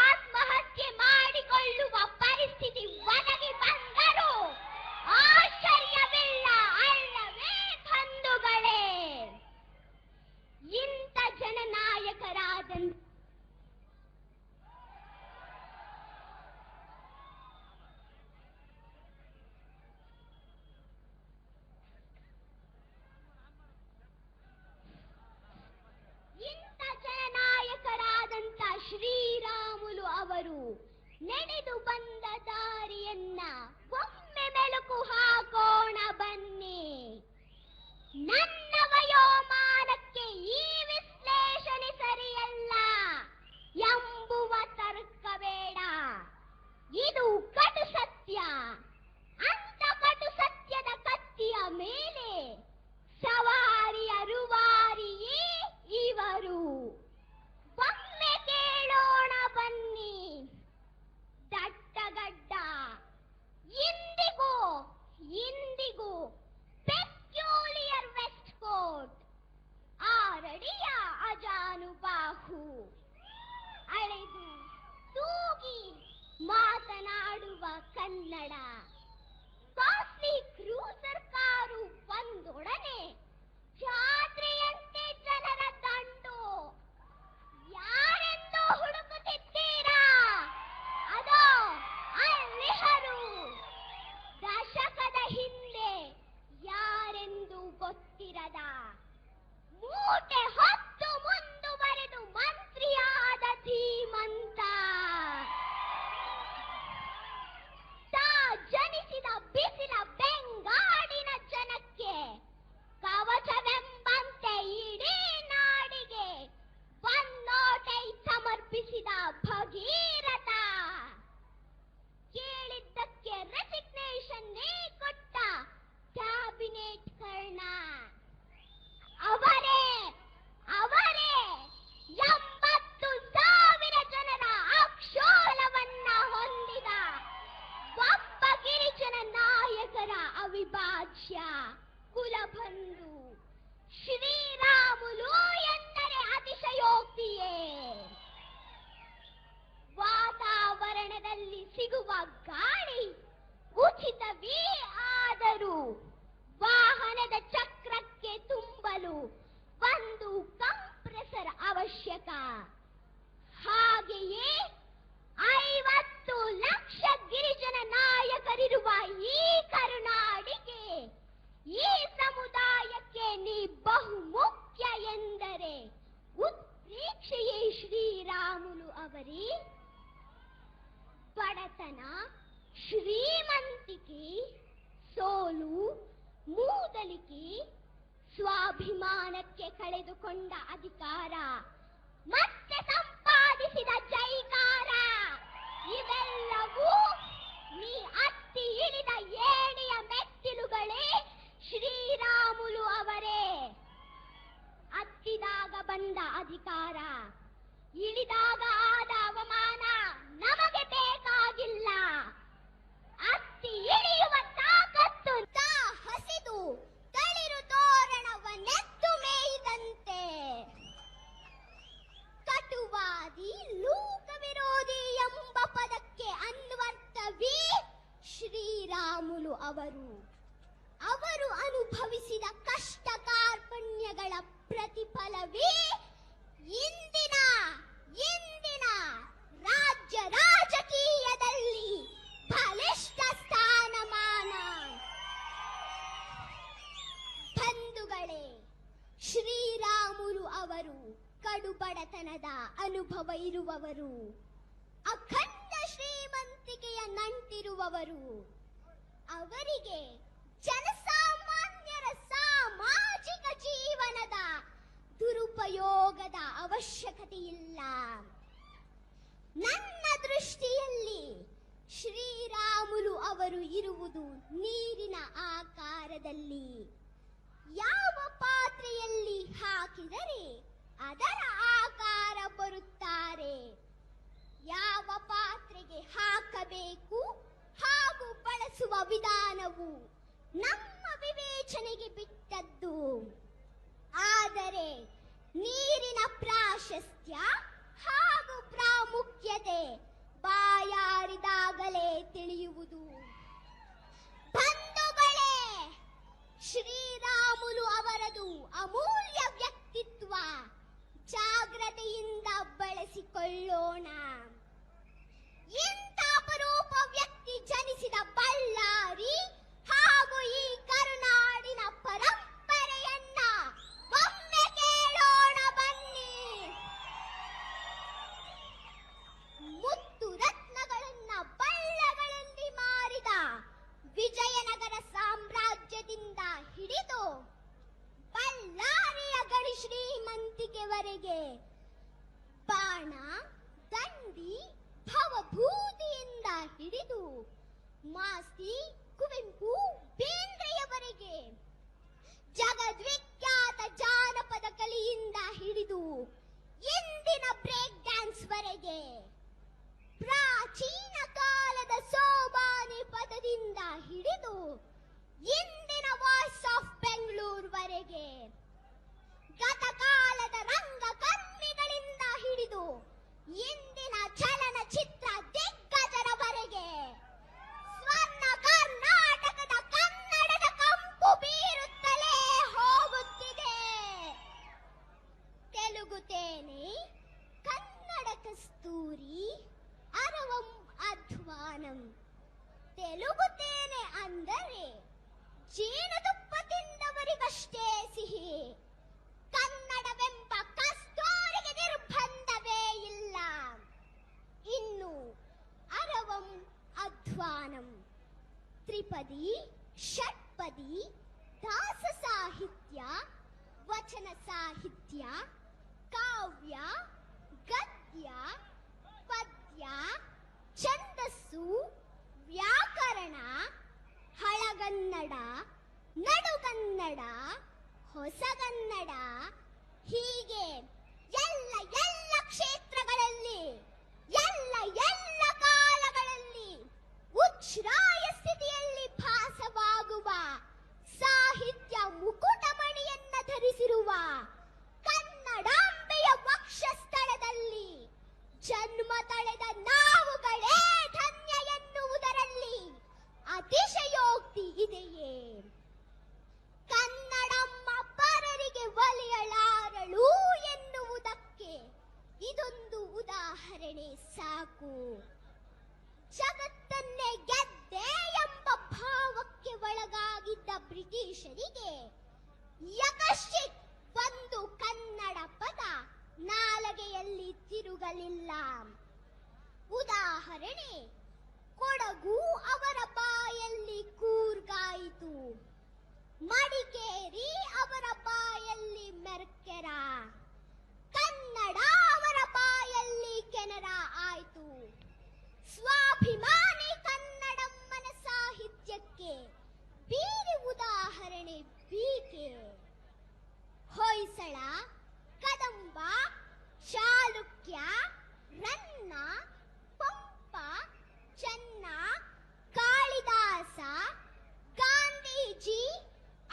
ಆತ್ಮಹತ್ಯೆ ಮಾಡಿಕೊಳ್ಳುವ ಪರಿಸ್ಥಿತಿ ಒದಗಿ ಬಂದರೂ ಆಶ್ಚರ್ಯವಿಲ್ಲ ಅಲ್ಲವೇ ಬಂಧುಗಳೇ. ಇಂಥ ಜನನಾಯಕರಾದಂತ ಶ್ರೀರಾಮುಲು ಅವರು ನಡೆದು ಬಂದ ದಾರಿಯನ್ನ ಒಮ್ಮೆ ಮೆಲುಕು ಹಾಕೋಣ ಬನ್ನಿ. ನನ್ನ ವಯೋಮಾನಕ್ಕೆ ಈ ವಿಶ್ಲೇಷಣೆ ಸರಿಯಲ್ಲ ಎಂಬುವ ತರ್ಕ ಬೇಡ. ಇದು ಕಟು ಸತ್ಯ. ಅಂತ ಕಟು ಸತ್ಯದ ಕತ್ತಿಯ ಮೇಲೆ ಸವಾರಿಯ ರೂವಾರಿಯೇ ಇವರು. ಒಮ್ಮೆ ಕೇಳೋಣ ಬನ್ನಿ. ದಟ್ಟಗಡ್ಡ ಇಂದಿಗೂ ಪೆಕ್ಯೂಲಿಯರ್ ವೆಸ್ಟ್ ಕೋಟ್, ಆರಡಿಯ ಅಜಾನುಬಾಹು, ಅಳೆದು ತೂಗಿ ಮಾತನಾಡುವ ಕನ್ನಡ, ಕಾಸ್ಟ್ಲಿ ಕ್ರೂಸರ್ ಕಾರು ಬಂದೊಡನೆ ಜಾತ್ರೆಯಂತೆ ಜನರ ದಂಡು. ಯಾರೆಲ್ಲ ನಾಯಕ. ಹಾಗೆಯೇ 50 ಲಕ್ಷ ಗಿರಿಜನ ನಾಯಕರಿರುವ ಈ ಕರುನಾಡಿಗೆ, ಈ ಸಮುದಾಯಕ್ಕೆ ನೀ ಬಹುಮುಖ್ಯ ಎಂದರೆ ಉತ್ಪ್ರೇಕ್ಷೆಯೇ ಶ್ರೀರಾಮುಲು ಅವರೇ. ಬಡತನ, ಶ್ರೀಮಂತಿಕೆ, ಸೋಲು, ಮೂದಲಿಕೆ, ಸ್ವಾಭಿಮಾನಕ್ಕೆ ಕಳೆದುಕೊಂಡ ಅಧಿಕಾರ, ಮತ್ತೆ ಸಂಪಾದಿಸಿದ ಜೈಕಾರ, ಇವೆಲ್ಲವೂ ನೀ ಅತ್ತಿ ಇಳಿದ ಏಣಿಯ ಮೆಟ್ಟಿಲುಗಳೇ ಶ್ರೀರಾಮುಲು ಅವರೇ. ಹತ್ತಿದಾಗ ಬಂದ ಅಧಿಕಾರ, ಇಳಿದಾಗ ಆದ ಅವಮಾನ ನಮಗೆ ಬೇಕಾಗಿಲ್ಲ. ಹತ್ತಿ ಇಳಿಯುವ ತಾಕತ್ತು ತಾ ಹಸಿದು ತಳಿರು ತೋರಣವನ್ನೆತ್ತು ಮೇಯ್ದಂತೆ. ಕಟುವಾದಿ, ಲೋಕ ವಿರೋಧಿ ಎಂಬ ಪದಕ್ಕೆ ಅನ್ವರ್ಥವೇ ಶ್ರೀರಾಮುಲು ಅವರು. ಅವರು ಅನುಭವಿಸಿದ ಕಷ್ಟ ಕಾರ್ಪಣ್ಯಗಳ ಪ್ರತಿಫಲವೇ ಇಂದಿನ ರಾಜ್ಯ ರಾಜಕೀಯದಲ್ಲಿ ಬಲಿಷ್ಠ ಸ್ಥಾನಮಾನ. ಬಂಧುಗಳೇ, ಶ್ರೀರಾಮುಲು ಅವರು ಕಡು ಬಡತನದ ಅನುಭವ ಇರುವವರು, ಅಖಂಡ ಶ್ರೀಮಂತಿಕೆಯ ನಂಟಿರುವವರು. ಅವರಿಗೆ ಜನಸಾಮಾನ್ಯರ ಸಾಮಾಜಿಕ ಜೀವನದ ದುರುಪಯೋಗದ ಅವಶ್ಯಕತೆ ಇಲ್ಲ. ನನ್ನ ದೃಷ್ಟಿಯಲ್ಲಿ ಶ್ರೀರಾಮುಲು ಅವರು ಇರುವುದು ನೀರಿನ ಆಕಾರದಲ್ಲಿ. ಯಾವ ಪಾತ್ರೆಯಲ್ಲಿ ಹಾಕಿದರೆ ಅದರ ಆಕಾರ ಬರುತ್ತಾರೆ. ಯಾವ ಪಾತ್ರೆಗೆ ಹಾಕಬೇಕು ಹಾಗೂ ಬಳಸುವ ವಿಧಾನವು ನಮ್ಮ ವಿವೇಚನೆಗೆ ಬಿಟ್ಟದ್ದು. ಆದರೆ ನೀರಿನ ಪ್ರಾಶಸ್ತ್ಯ ಹಾಗೂ ಪ್ರಾಮುಖ್ಯತೆ ಬಾಯಾರಿದಾಗಲೇ ತಿಳಿಯುವುದು. ಬಂಧುಗಳೇ, ಶ್ರೀರಾಮುಲು ಅವರದು ಅಮೂಲ್ಯ ವ್ಯಕ್ತಿತ್ವ. ಜಾಗ್ರತೆಯಿಂದ ಬಳಸಿಕೊಳ್ಳೋಣ. ಇಂಥ ಅಪರೂಪ ವ್ಯಕ್ತಿ ಜನಿಸಿದ ಬಳ್ಳಾರಿ ಹಾಗೂ ಈ ಕರುನಾಡಿನ ಪರಂಪರೆಯನ್ನ ಒಮ್ಮೆ ಕೇಳೋಣ ಬನ್ನಿ. ಮುತ್ತು ರತ್ನಗಳನ್ನ ಬಳ್ಳಗಳಲ್ಲಿ ಮಾರಿದ ವಿಜಯನಗರ ಸಾಮ್ರಾಜ್ಯದಿಂದ ಹಿಡಿದು ಬಳ್ಳಾರಿಯ ಗಡಿ ಶ್ರೀಮಂತಿಕೆವರೆಗೆ ಬಾಣ, ದಂಡಿ, ಭವಭೂತಿಯಿಂದ ಹಿಡಿದು ಮಾಸ್ತಿ, ಕುವೆಂಪು, ಬೇಂದ್ರೆಯವರೆಗೆ ಜಗದ್ವಿಖ್ಯಾತ ಜಾನಪದ ಕಲೆಯಿಂದ ಹಿಡಿದು ಇಂದಿನ ಬ್ರೇಕ್ ಡ್ಯಾನ್ಸ್ ವರೆಗೆ, ಪ್ರಾಚೀನ ಕಾಲದ ಸೋಬಾನೆ ಪದದಿಂದ ಹಿಡಿದು ಇಂದಿನ ವಾಯ್ಸ್ ಆಫ್ ಬೆಂಗಳೂರು ವರೆಗೆ, ಗತಕಾಲದ ರಂಗಕರ್ಮಿಗಳಿಂದ ಹಿಡಿದು ಇಂದಿನ ಚಲನಚಿತ್ರ ದಿಗ್ಗಜರವರೆಗೆ ಸ್ವರ್ಣ ಕರ್ನಾಟಕದ ಕನ್ನಡದ ಕಂಪು ಬೀರುತ್ತಲೇ ಹೋಗುತ್ತಿದೆ. ತೆಲುಗು ತೇನೆ, ಕನ್ನಡ ಕಸ್ತೂರಿ, ಅರವಂ ಅಧ್ವಾನಂ. ತೆಲುಗು ತೇನೆ ಅಂದರೆ ಜೇನುತುಪ್ಪ ತಿಂದವರಿಗಷ್ಟೇ ಸಿಹಿ. ಕನ್ನಡವೆಂಬ ಕಸ್ತೂರಿಗೆ ನಿರ್ಬಂಧವೇ ಇಲ್ಲ. ಇನ್ನು ಅರವಂ ಅಧ್ವಾನಂ ತ್ರಿಪದಿ, ಷಟ್ಪದಿ, ದಾಸ ಸಾಹಿತ್ಯ, ವಚನ ಸಾಹಿತ್ಯ, ಕಾವ್ಯ, ಗದ್ಯ, ಪದ್ಯ, ಛಂದಸ್ಸು, ವ್ಯಾಕರಣ, ಹಳಗನ್ನಡ, ನಡುಗನ್ನಡ, ಹೊಸಗನ್ನಡ, ಹೀಗೆ ಎಲ್ಲ ಕ್ಷೇತ್ರಗಳಲ್ಲಿ ಎಲ್ಲ ಕಾಲಗಳಲ್ಲಿ ಉಚ್ಛ್ರಾಯ ಸ್ಥಿತಿಯಲ್ಲಿ ಭಾಸವಾಗುವ ಸಾಹಿತ್ಯ ಮುಕುಟಮಣಿಯನ್ನ ಧರಿಸಿರುವ ಕನ್ನಡಾಂಬೆಯ ವಕ್ಷಸ್ಥಳದಲ್ಲಿ ಜನ್ಮ ತಳೆದ ನಾವುಗಳೇ ಧನ್ಯ ಎನ್ನುವುದರಲ್ಲಿ ಅತಿಶಯೋಕ್ತಿ ಇದೆಯೇ? ಕನ್ನಡಮ್ಮ ಪರರಿಗೆ ಒಲಿಯಲಾರಳು ಎನ್ನುವುದಕ್ಕೆ ಇಲ್ಲ. ಉದಾಹರಣೆ, ಕೊಡಗು ಅವರ ಬಾಯಲ್ಲಿ ಕೂರ್ಗಾಯಿತು, ಮಡಿಕೇರಿ ಅವರ ಬಾಯಲ್ಲಿ ಮೆರ್ಕೆರ, ಕನ್ನಡ ಅವರ ಬಾಯಲ್ಲಿ ಕೆನರಾ ಆಯ್ತು. ಸ್ವಾಭಿಮಾನಿ ಕನ್ನಡಮ್ಮನ ಸಾಹಿತ್ಯಕ್ಕೆ ಬೇರೆ ಉದಾಹರಣೆ ಬೇಕೆ? ಹೊಯ್ಸಳ, ಕದಂಬ, ಚಾಲುಕ್ಯ, ರನ್ನ, ಪಂಪ, ಚೆನ್ನ, ಕಾಳಿದಾಸ, ಗಾಂಧೀಜಿ,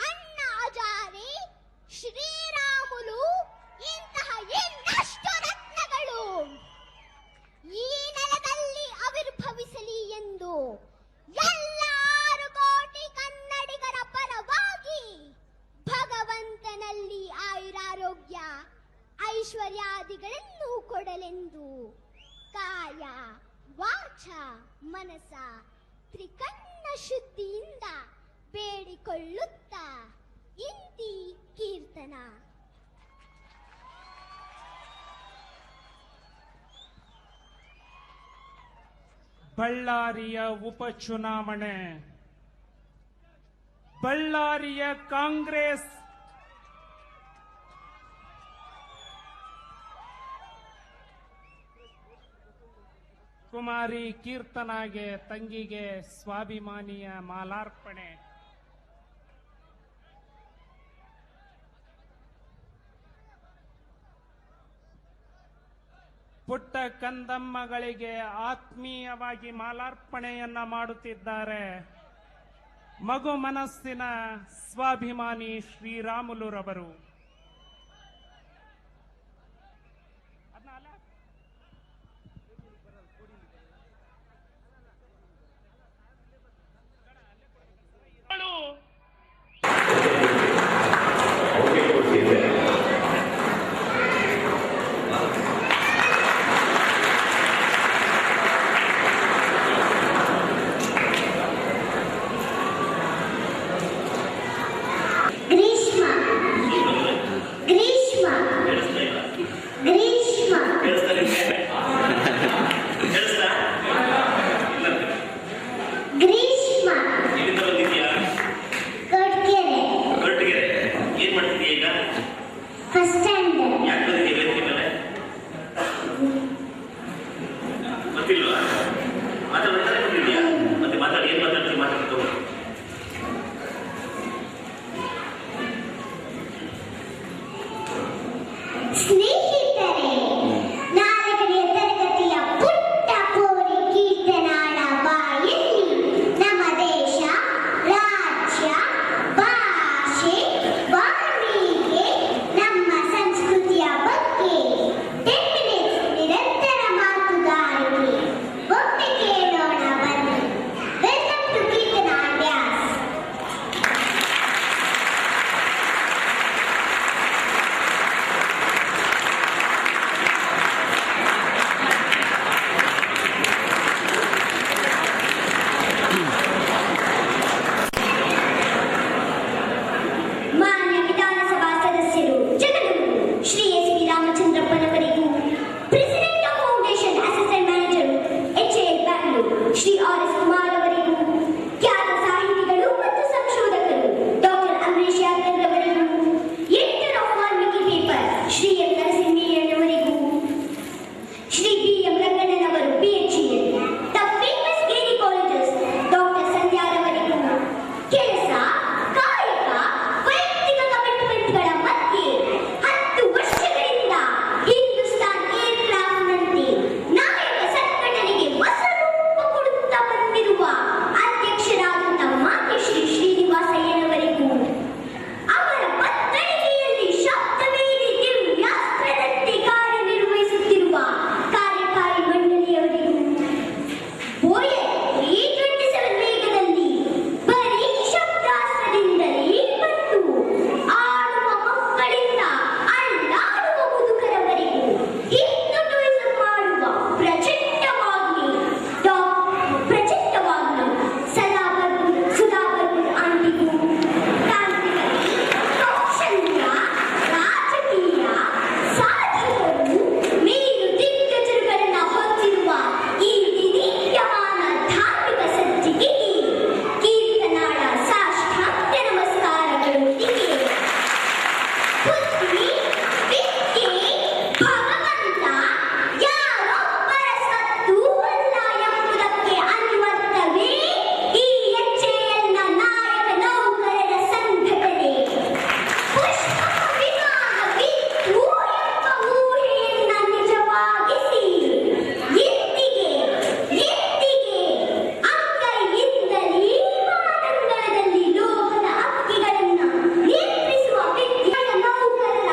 ಅಣ್ಣಾ ಹಜಾರೆ, ಶ್ರೀರಾಮುಲು, ಇಂತಹ ಇನ್ನಷ್ಟು ರತ್ನಗಳು ಈ ನೆಲದಲ್ಲಿ ಆವಿರ್ಭವಿಸಲಿ ಎಂದು ಎಲ್ಲ 6 ಕೋಟಿ ಕನ್ನಡಿಗರ ಪರವಾಗಿ ಭಗವಂತನಲ್ಲಿ ಆಯುರಾರೋಗ್ಯ ಐಶ್ವರ್ಯಾದಿಗಳನ್ನು ಕೊಡಲೆಂದು ಕಾಯ ವಾಚ ಮನಸ ತ್ರಿಕಣ್ಣ ಶುದ್ಧಿಯಿಂದ ಬೇಡಿಕೊಳ್ಳುತ್ತಾ ಇಂತಿ ಕೀರ್ತನ. ಬಳ್ಳಾರಿಯ ಉಪಚುನಾವಣೆ. ಬಳ್ಳಾರಿಯ ಕಾಂಗ್ರೆಸ್ ಕುಮಾರಿ ಕೀರ್ತನಾಗೆ ತಂಗಿಗೆ ಸ್ವಾಭಿಮಾನಿಯ ಮಾಲಾರ್ಪಣೆ. ಪುಟ್ಟ ಕಂದಮ್ಮಗಳಿಗೆ ಆತ್ಮೀಯವಾಗಿ ಮಾಲಾರ್ಪಣೆಯನ್ನ ಮಾಡುತ್ತಿದ್ದಾರೆ ಮಗು ಮನಸ್ಸಿನ ಸ್ವಾಭಿಮಾನಿ ಶ್ರೀರಾಮುಲುರವರು. ಭಗವಂತ ಯಾರೊಬ್ಬರ ಸತ್ತು ಅಲ್ಲ ಎಂಬುದಕ್ಕೆ ಅನ್ವರ್ಥವೇ ಈ ಎಚ್ಎಎಲ್ನ ನಾಯಕ ನೌಕರರ ಸಂಘಟನೆ. ಪುಷ್ಪಕ ವಿಮಾನವಿತ್ತು ಎಂಬ ಊಹೆಯನ್ನ ನಿಜವಾಗಿಸಿ ಎಂದಿಗೆ ಅಂಗೈಯಿಂದಲೇ ವಿಮಾನಂಗಳದಲ್ಲಿ ಲೋಹದ ಹಕ್ಕಿಗಳನ್ನ ನಿರ್ಮಿಸುವ ವಿಜ್ಞಾನ ನೌಕರರ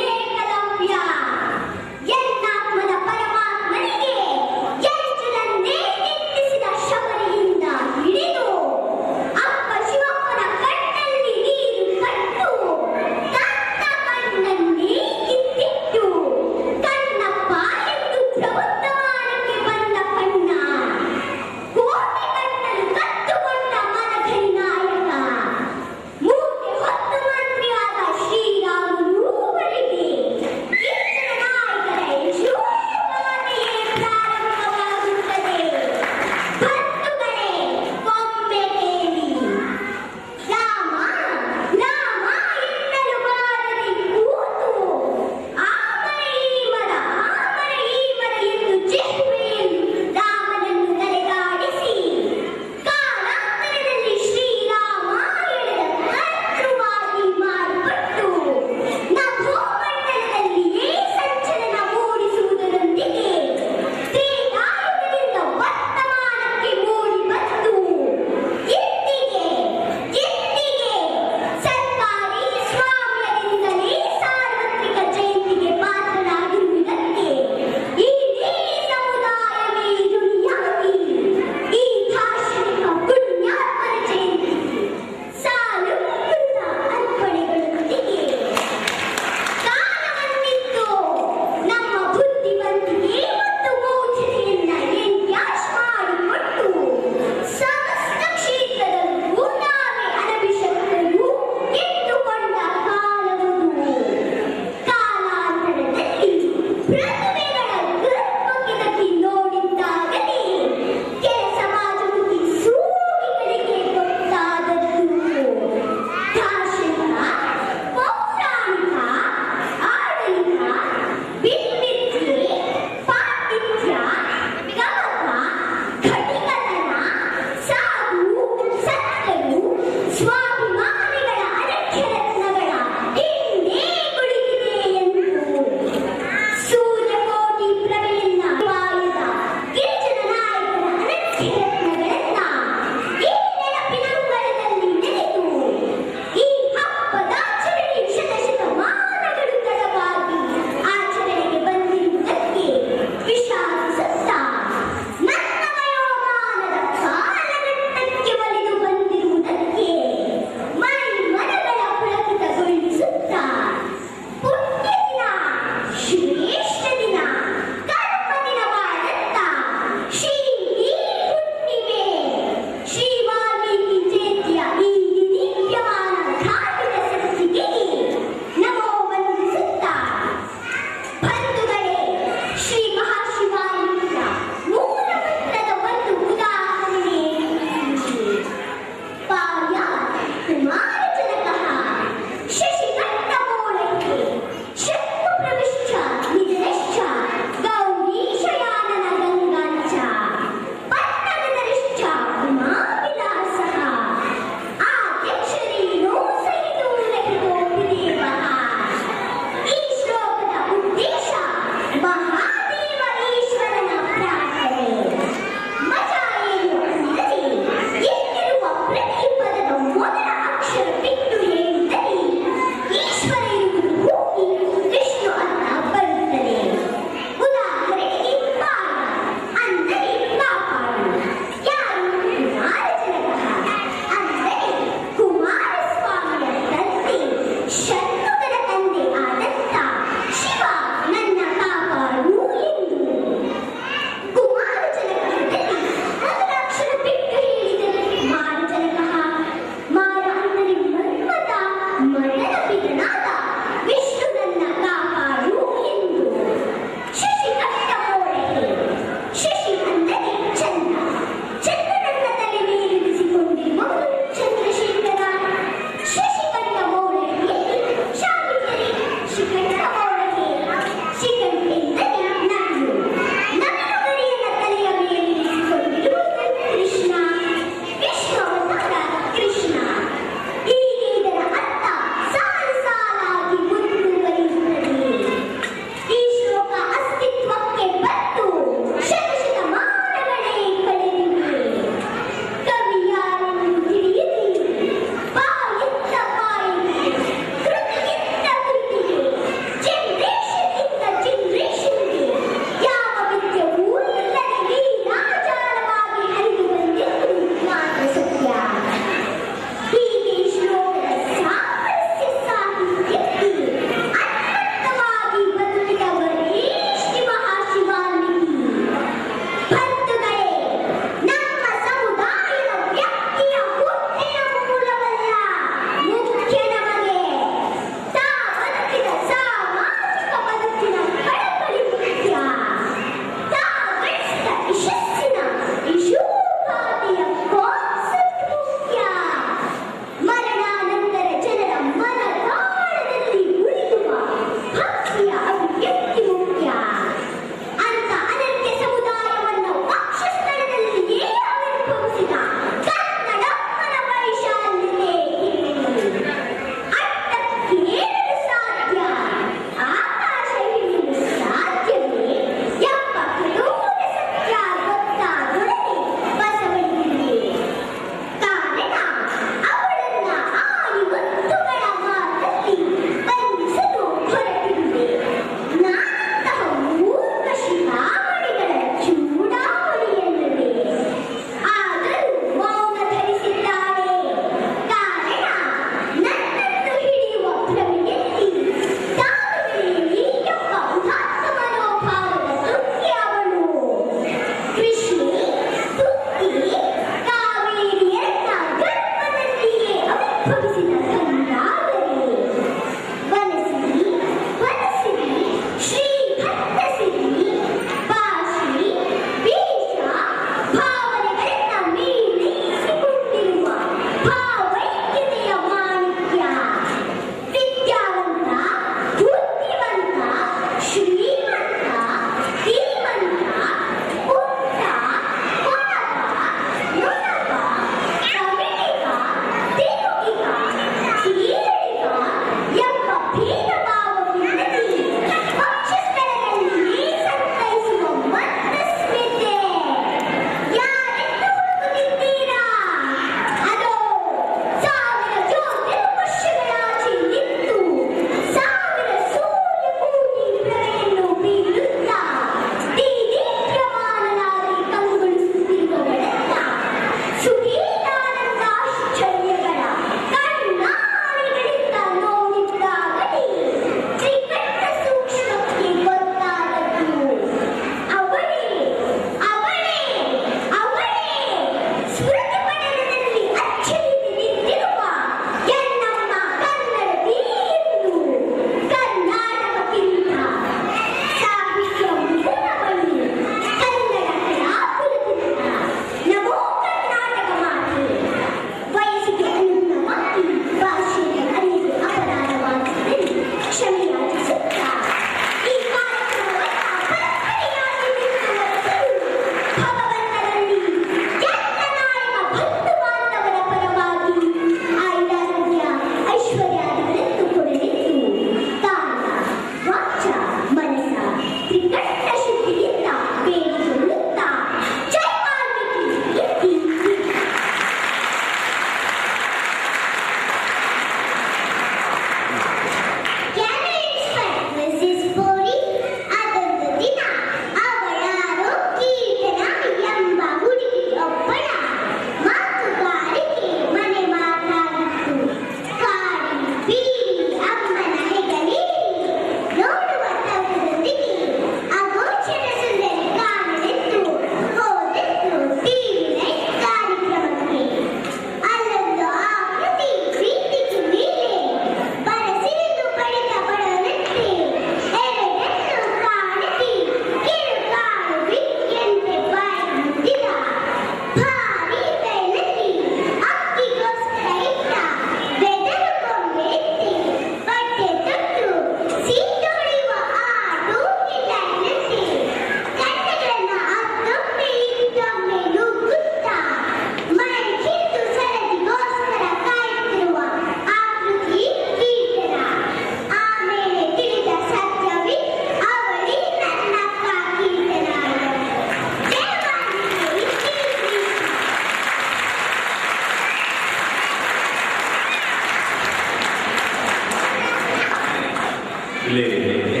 ವೇದಿಕೆಯಲ್ಲಿ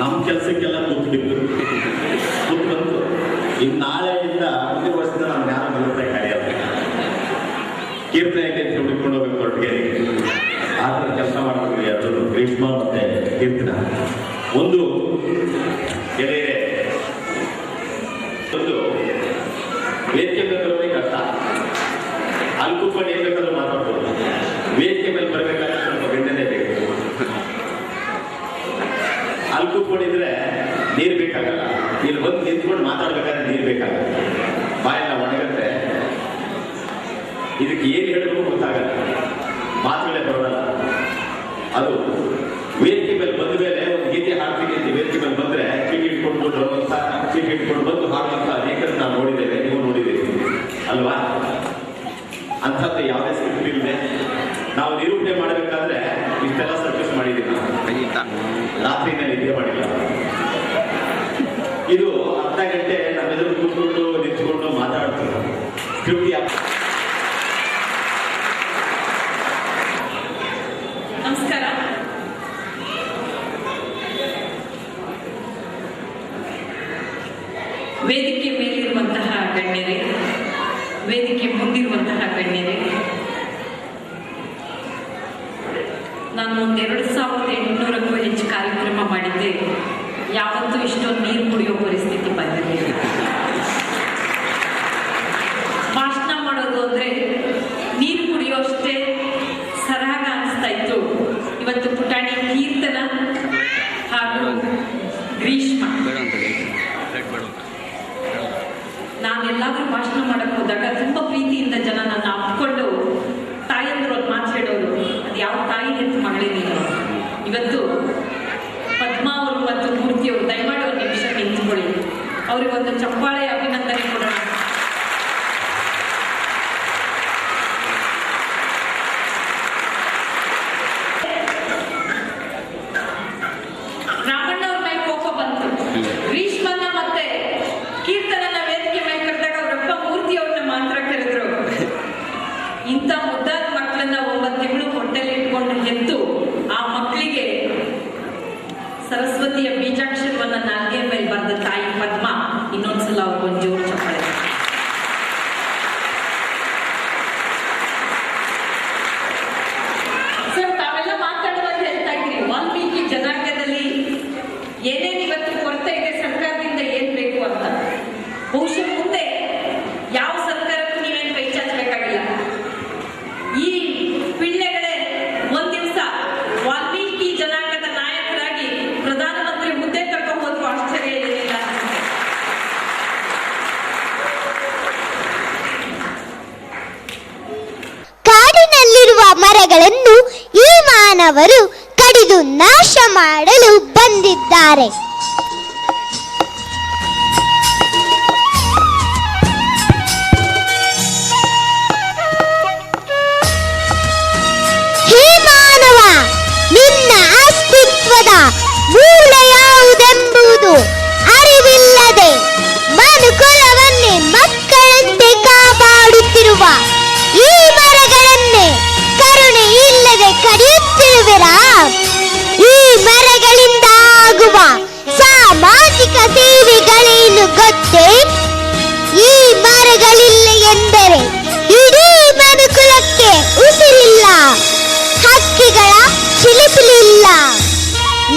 ನಮ್ಮ ಕೆಲಸಕ್ಕೆಲ್ಲ ಕೂತ್ಬಿಟ್ಟು ಬಂತು. ಇನ್ನು ನಾಳೆಯಿಂದ ಮುಂದಿನ ವರ್ಷದಿಂದ ನಾವು ಯಾರು ಬರುತ್ತೆ ಕರೆಯಲ್ಲ, ಕೀರ್ತನೆಗೆ ಹುಡುಕೊಂಡು ಹೋಗ್ಬೇಕು ಒಟ್ಟಿಗೆ. ಆ ಥರ ಕೆಲಸ ಮಾಡ್ತೀವಿ. ಅದು ಗ್ರೀಷ್ಮ ಮತ್ತೆ ಕೀರ್ತನ ಒಂದು ಗೆಳೆಯರೆ ಒಂದು ವೇದಿಕೆ ಮೇಲೆ ಬರೋದೇ ಕಷ್ಟ. ಅಲ್ಲಿ ಕೂತ್ಕೊಂಡು ಏನ್ ಬೇಕಾದ್ರೂ ಮಾತಾಡ್ಬೋದು. ವೇದಿಕೆ ಮೇಲೆ ಬರ್ಬೇಕಾದ್ರೆ ಸ್ವಲ್ಪ ಗಂಟೆನೇ ಬೇಕು. ಅಲ್ಲಿ ಕೂತ್ಕೊಂಡಿದ್ರೆ ನೀರು ಬೇಕಾಗಲ್ಲ. ಇಲ್ಲಿ ಬಂದು ನಿಂತ್ಕೊಂಡು ಮಾತಾಡ್ಬೇಕಾದ್ರೆ ನೀರು ಬೇಕಾಗಲ್ಲ. ಬಾಯೆಲ್ಲ ಒಣಗತ್ತೆ. ಇದಕ್ಕೆ ಏನು ಹೇಳಬೇಕು ಗೊತ್ತಾಗಲ್ಲ, ಮಾತುಗಳೇ ಬರೋಲ್ಲ. ಅದು ವೇದಿಕೆ ಮೇಲೆ ಬಂದ ಮೇಲೆ ಒಂದು ಗೀತೆ ಹಾಡ್ತೀನಿ ಅಂತ ವೇದಿಕೆ ಮೇಲೆ ಬಂದ್ರೆ ಚೀಟಿ ಇಟ್ಕೊಂಡು ಚೀಟಿ ಇಟ್ಕೊಂಡು ಬಂದು ಹಾಡುವಂತ ಅನೇಕರು ನಾವು ನೋಡಿದ್ದೇವೆ, ನೀವು ನೋಡಿದ್ದೀರಿ ಅಲ್ವಾ? ಅಂಥದ್ದು ಯಾವುದೇ ಸ್ಕ್ರಿಪ್ಟ್ ಇಲ್ಲದೆ ನಾವು ನಿರೂಪಣೆ ಮಾಡಬೇಕಾದ್ರೆ ಇಷ್ಟೆಲ್ಲ ಸರ್ಕಸ್ ಮಾಡಿದ್ದೀವಿ. ರಾತ್ರಿನ ನಿದ್ದೆ ಮಾಡಿಲ್ಲ. ಇದು ಅರ್ಧ ಗಂಟೆ ನಮ್ಮೆಲ್ಲರೂ ಕೂತ್ಕೊಂಡು ನಿಂತ್ಕೊಂಡು ಮಾತಾಡ್ತೀವಿ. ಸ್ಕ್ರಿಪ್ಟ್ ನಮಸ್ಕಾರ. ವೇದಿಕೆ ಮೇಲಿರುವಂತಹ ಗಣ್ಯರೇ, ವೇದಿಕೆ ಮುಂದಿರುವಂತಹ ಗಣ್ಯರೇ, ನಾನು 2800ಕ್ಕೂ ಹೆಚ್ಚು ಕಾರ್ಯಕ್ರಮ ಮಾಡಿದ್ದೆ. ಯಾವತ್ತೂ ಇಷ್ಟೊಂದು ನೀರು ಕುಡಿಯೋ ಪರಿಸ್ಥಿತಿ ಬಂದಿರಲಿಲ್ಲ. ಭಾಷಣ ಮಾಡೋದು ಅಂದ್ರೆ ನೀರು ಕುಡಿಯೋಷ್ಟೇ ಸರಾಗ ಅನಿಸ್ತಾ ಇತ್ತು. ಇವತ್ತು ಪುಟಾಣಿ ಕೀರ್ತನ ಹಾಗೂ ಗ್ರೀಷ್ಮ, ನಾನೆಲ್ಲಾದ್ರೂ ಭಾಷಣ ಮಾಡಕ್ ಹೋದಾಗ ತುಂಬಾ ಪ್ರೀತಿಯಿಂದ ಜನ ನನ್ನ ಅಪ್ಕೊಂಡು ತಾಯಿಯಂದ್ರು ಒಂದು ಮಾತು ಹೇಳೋರು, ಅದು ಯಾವ ತಾಯಿ ಹೆತ್ತು ಮಗಳೇ ನೀನು. ಇವತ್ತು ಪದ್ಮಾ ಅವರು ಮತ್ತು ಮೂರ್ತಿಯವರು ದಯಮಾಡಿ ಒಂದು ನಿಮಿಷ ನಿಂತ್ಕೊಳ್ಳಿ. ಅವ್ರಿಗೆ ಒಂದು ಚಪ್ಪಾಳೆ ಅಭಿನಂದನೆ ಕೊಡೋಣ. ರಾಮಣ್ಣವ್ರ ಮೇಲೆ ಕೋಪ ಬಂತು. ಗ್ರೀಷ್ಮನ್ನ ಮತ್ತೆ ಕೀರ್ತನನ್ನ ವೇದಿಕೆ ಮೇಲೆ ಕರೆದಾಗ ಅವರಪ್ಪ ಮೂರ್ತಿಯವ್ರನ್ನ ಮಾತ್ರ ಕರೆದ್ರು. ಇಂಥ ಮುದ್ದಾದ ಮಕ್ಕಳನ್ನ 9 ತಿಂಗಳು ಹೊಟ್ಟೆಲಿ ಇಟ್ಕೊಂಡು ಹೆತ್ತು ಆ ಮಕ್ಕಳಿಗೆ ಸರಸ್ವತಿಯ ಬೀಜಾಕ್ಷರವನ್ನ ನಾಲ್ಗೆ ಮೇಲೆ ಬರೆದ ತಾಯಿ ಪದ್ಮಾ ಇನ್ನೊಂದ್ಸಲ ಅವ್ರಿಗೊಂದು ಜೋರು ಚಪ್ಪಾಳೆ. ಸರ್, ತಾವೆಲ್ಲ ಮಾತಾಡುವಾಗ ಹೇಳ್ತಾ ಇದ್ರಿ ವಾಲ್ಮೀಕಿ ಜನಾಂಗದಲ್ಲಿ ಏನೇನು ಇವತ್ತು ಕೊರತೆ ಇದೆ, ಸರ್ಕಾರದಿಂದ ಏನ್ ಬೇಕು ಅಂತ. ಬಹುಶಃ ಮುಂದೆ ಯಾವ ಸರ್ಕಾರಕ್ಕೂ ನೀವೇನು ಕೈ ಚಾಚಬೇಕಾಗಿಲ್ಲ. ಈ ಪಿಳ್ಳೆಗಳೇ ಒಂದ್ ದಿವಸ ವಾಲ್ಮೀಕಿ ಜನಾಂಗದ ನಾಯಕರಾಗಿ ಪ್ರಧಾನಮಂತ್ರಿ ಹುದ್ದೆ ಕರ್ಕೊಂಡು ಹೋದ್ರು ಆಶ್ಚರ್ಯ ಏನಿಲ್ಲ. ಕಾಡಿನಲ್ಲಿರುವ ಮರಗಳನ್ನು ಈ ಮಾನವರು ಕಡಿದು ನಾಶ ಮಾಡಲು ಬಂದಿದ್ದಾರೆ. ಹೇ ಮಾನವ, ನಿನ್ನ ಅಸ್ತಿತ್ವದ ಮೂಲ ಯಾವುದೆಂಬುದು ಅರಿವಿಲ್ಲದೆ ಮನುಕುಲವನ್ನೇ ಮಕ್ಕಳಂತೆ ಕಾಪಾಡುತ್ತಿರುವ ಈ ಮರಗಳನ್ನೇ ಕರುಣೆ ಇಲ್ಲದೆ ಕಡಿಯುತ್ತಿರುವಿರಾ? ಈ ಮರಗಳಿಂದ ಆಗುವ ಸಾಮಾಜಿಕ ಸೇವೆಗಳೇನು ಗೊತ್ತೇ? ಈ ಮರಗಳಿಲ್ಲ ಎಂದರೆ ಇಡೀ ಮನುಕುಲಕ್ಕೆ ಉಸಿರಿಲ್ಲ, ಹಕ್ಕಿಗಳ ಚಿಲಿಪಿಲಿಲ್ಲ.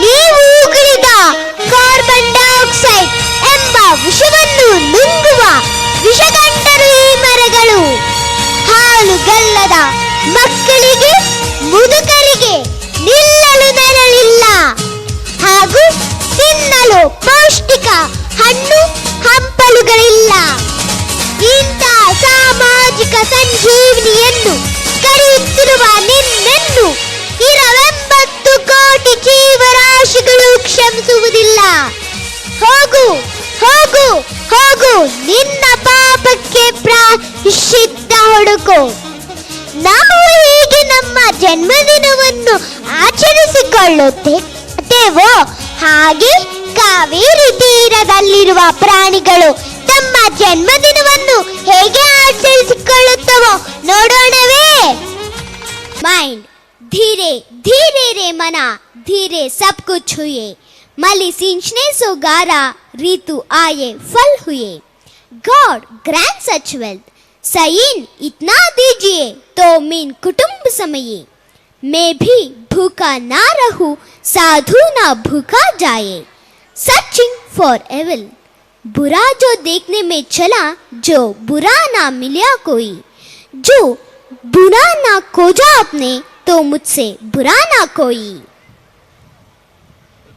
ನೀವು ಉಗುಳಿದ ಕಾರ್ಬನ್ ಡೈಆಕ್ಸೈಡ್ ಎಂಬ ವಿಷವನ್ನು ನುಂಗುವ ವಿಷಗಂಟರು ಈ ಮರಗಳು. ಹಾಲುಗಲ್ಲದ ಮಕ್ಕಳಿಗೆ, ಮುದುಕರಿಗೆ ನಿಲ್ಲಲು ನೆರಳಿಲ್ಲ ಹಾಗೂ ತಿನ್ನಲು ಪೌಷ್ಟಿಕ ಹಣ್ಣು ಹಂಪಲುಗಳಿಲ್ಲ. ಇಂಥ ಸಾಮಾಜಿಕ ಸಂಜೀವನಿಯನ್ನು ಕರೆಯುತ್ತಿರುವ ನಿನ್ನನ್ನು 29 ಕೋಟಿ ಜೀವರಾಶಿಗಳು ಕ್ಷಮಿಸುವುದಿಲ್ಲ. ಹೋಗು ಹೋಗು ಹೋಗು, ನಿನ್ನ ಪಾಪಕ್ಕೆ ಪ್ರಾಯಶ್ಚಿತ್ತ ಹುಡುಕು. ನಾವು ಹೀಗೆ ನಮ್ಮ ಜನ್ಮದಿನವನ್ನು ಆಚರಿಸಿಕೊಳ್ಳುತ್ತೇವೋ ಹಾಗೆ ಕಾವೇರಿ ತೀರದಲ್ಲಿರುವ ಪ್ರಾಣಿಗಳು ತಮ್ಮ ಜನ್ಮದಿನವನ್ನು ಹೇಗೆ ಆಚರಿಸಿಕೊಳ್ಳುತ್ತವೋ ನೋಡೋಣವೇ? ಮೈಂಡ್ धीरे धीरे रे मना धीरे सब कुछ हुए, मली सींचने सो गारा ऋतु आए फल हुए। गॉड ग्रैंड सच वेल्थ, सईन इतना दीजिए तो मीन कुटुंब समये, मैं भी भूखा ना रहूं साधु ना भूखा जाए। सर्चिंग फॉर एविल, बुरा जो देखने में चला जो बुरा ना मिला कोई, जो बुरा ना खोजा आपने तो मुझसे बुरा ना कोई।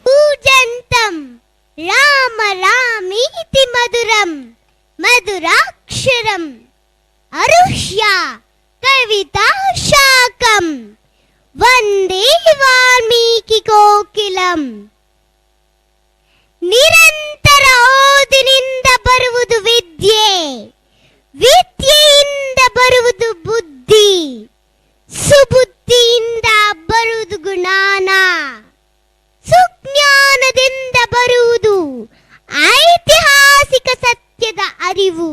पूजंतम राम रामीति मधुरम मधुराक्षरम अरुष्या कविता शाकम वंदे वाल्मीकि कोकिलಂ। ನಿರಂತರ ಓದಿನಿಂದ ಬರುವುದು ವಿದ್ಯೆ, ವಿದ್ಯೆಯಿಂದ ಬರುವುದು ಬುದ್ಧಿ, ಸುಬುದ್ಧಿಯಿಂದ ಬರುವುದು ಜ್ಞಾನ, ಸುಜ್ಞಾನದಿಂದ ಬರುವುದು ಐತಿಹಾಸಿಕ ಸತ್ಯದ ಅರಿವು.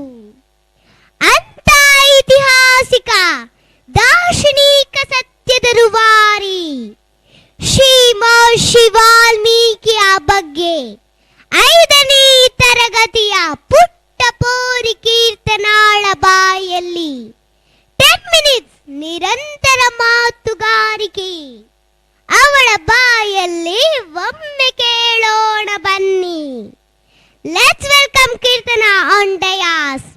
ಅಂತ ಐತಿಹಾಸಿಕ ದಾರ್ಶನಿಕ ಸತ್ಯದ ರೂವಾರಿ ಶ್ರೀ ಮಹರ್ಷಿ ವಾಲ್ಮೀಕಿಯ ಬಗ್ಗೆ 5ನೇ ತರಗತಿಯ ಪುಟ್ಟ ಪೋರಿ ಕೀರ್ತನಾಳ ಬಾಯಲ್ಲಿ 10 ಮಿನಿಟ್ಸ್ ನಿರಂತರ ಮಾತುಗಾರಿಕೆ. ಅವಳ ಬಾಯಲ್ಲಿ ಒಮ್ಮೆ ಕೇಳೋಣ ಬನ್ನಿ. Let's welcome Keerthana on Dias.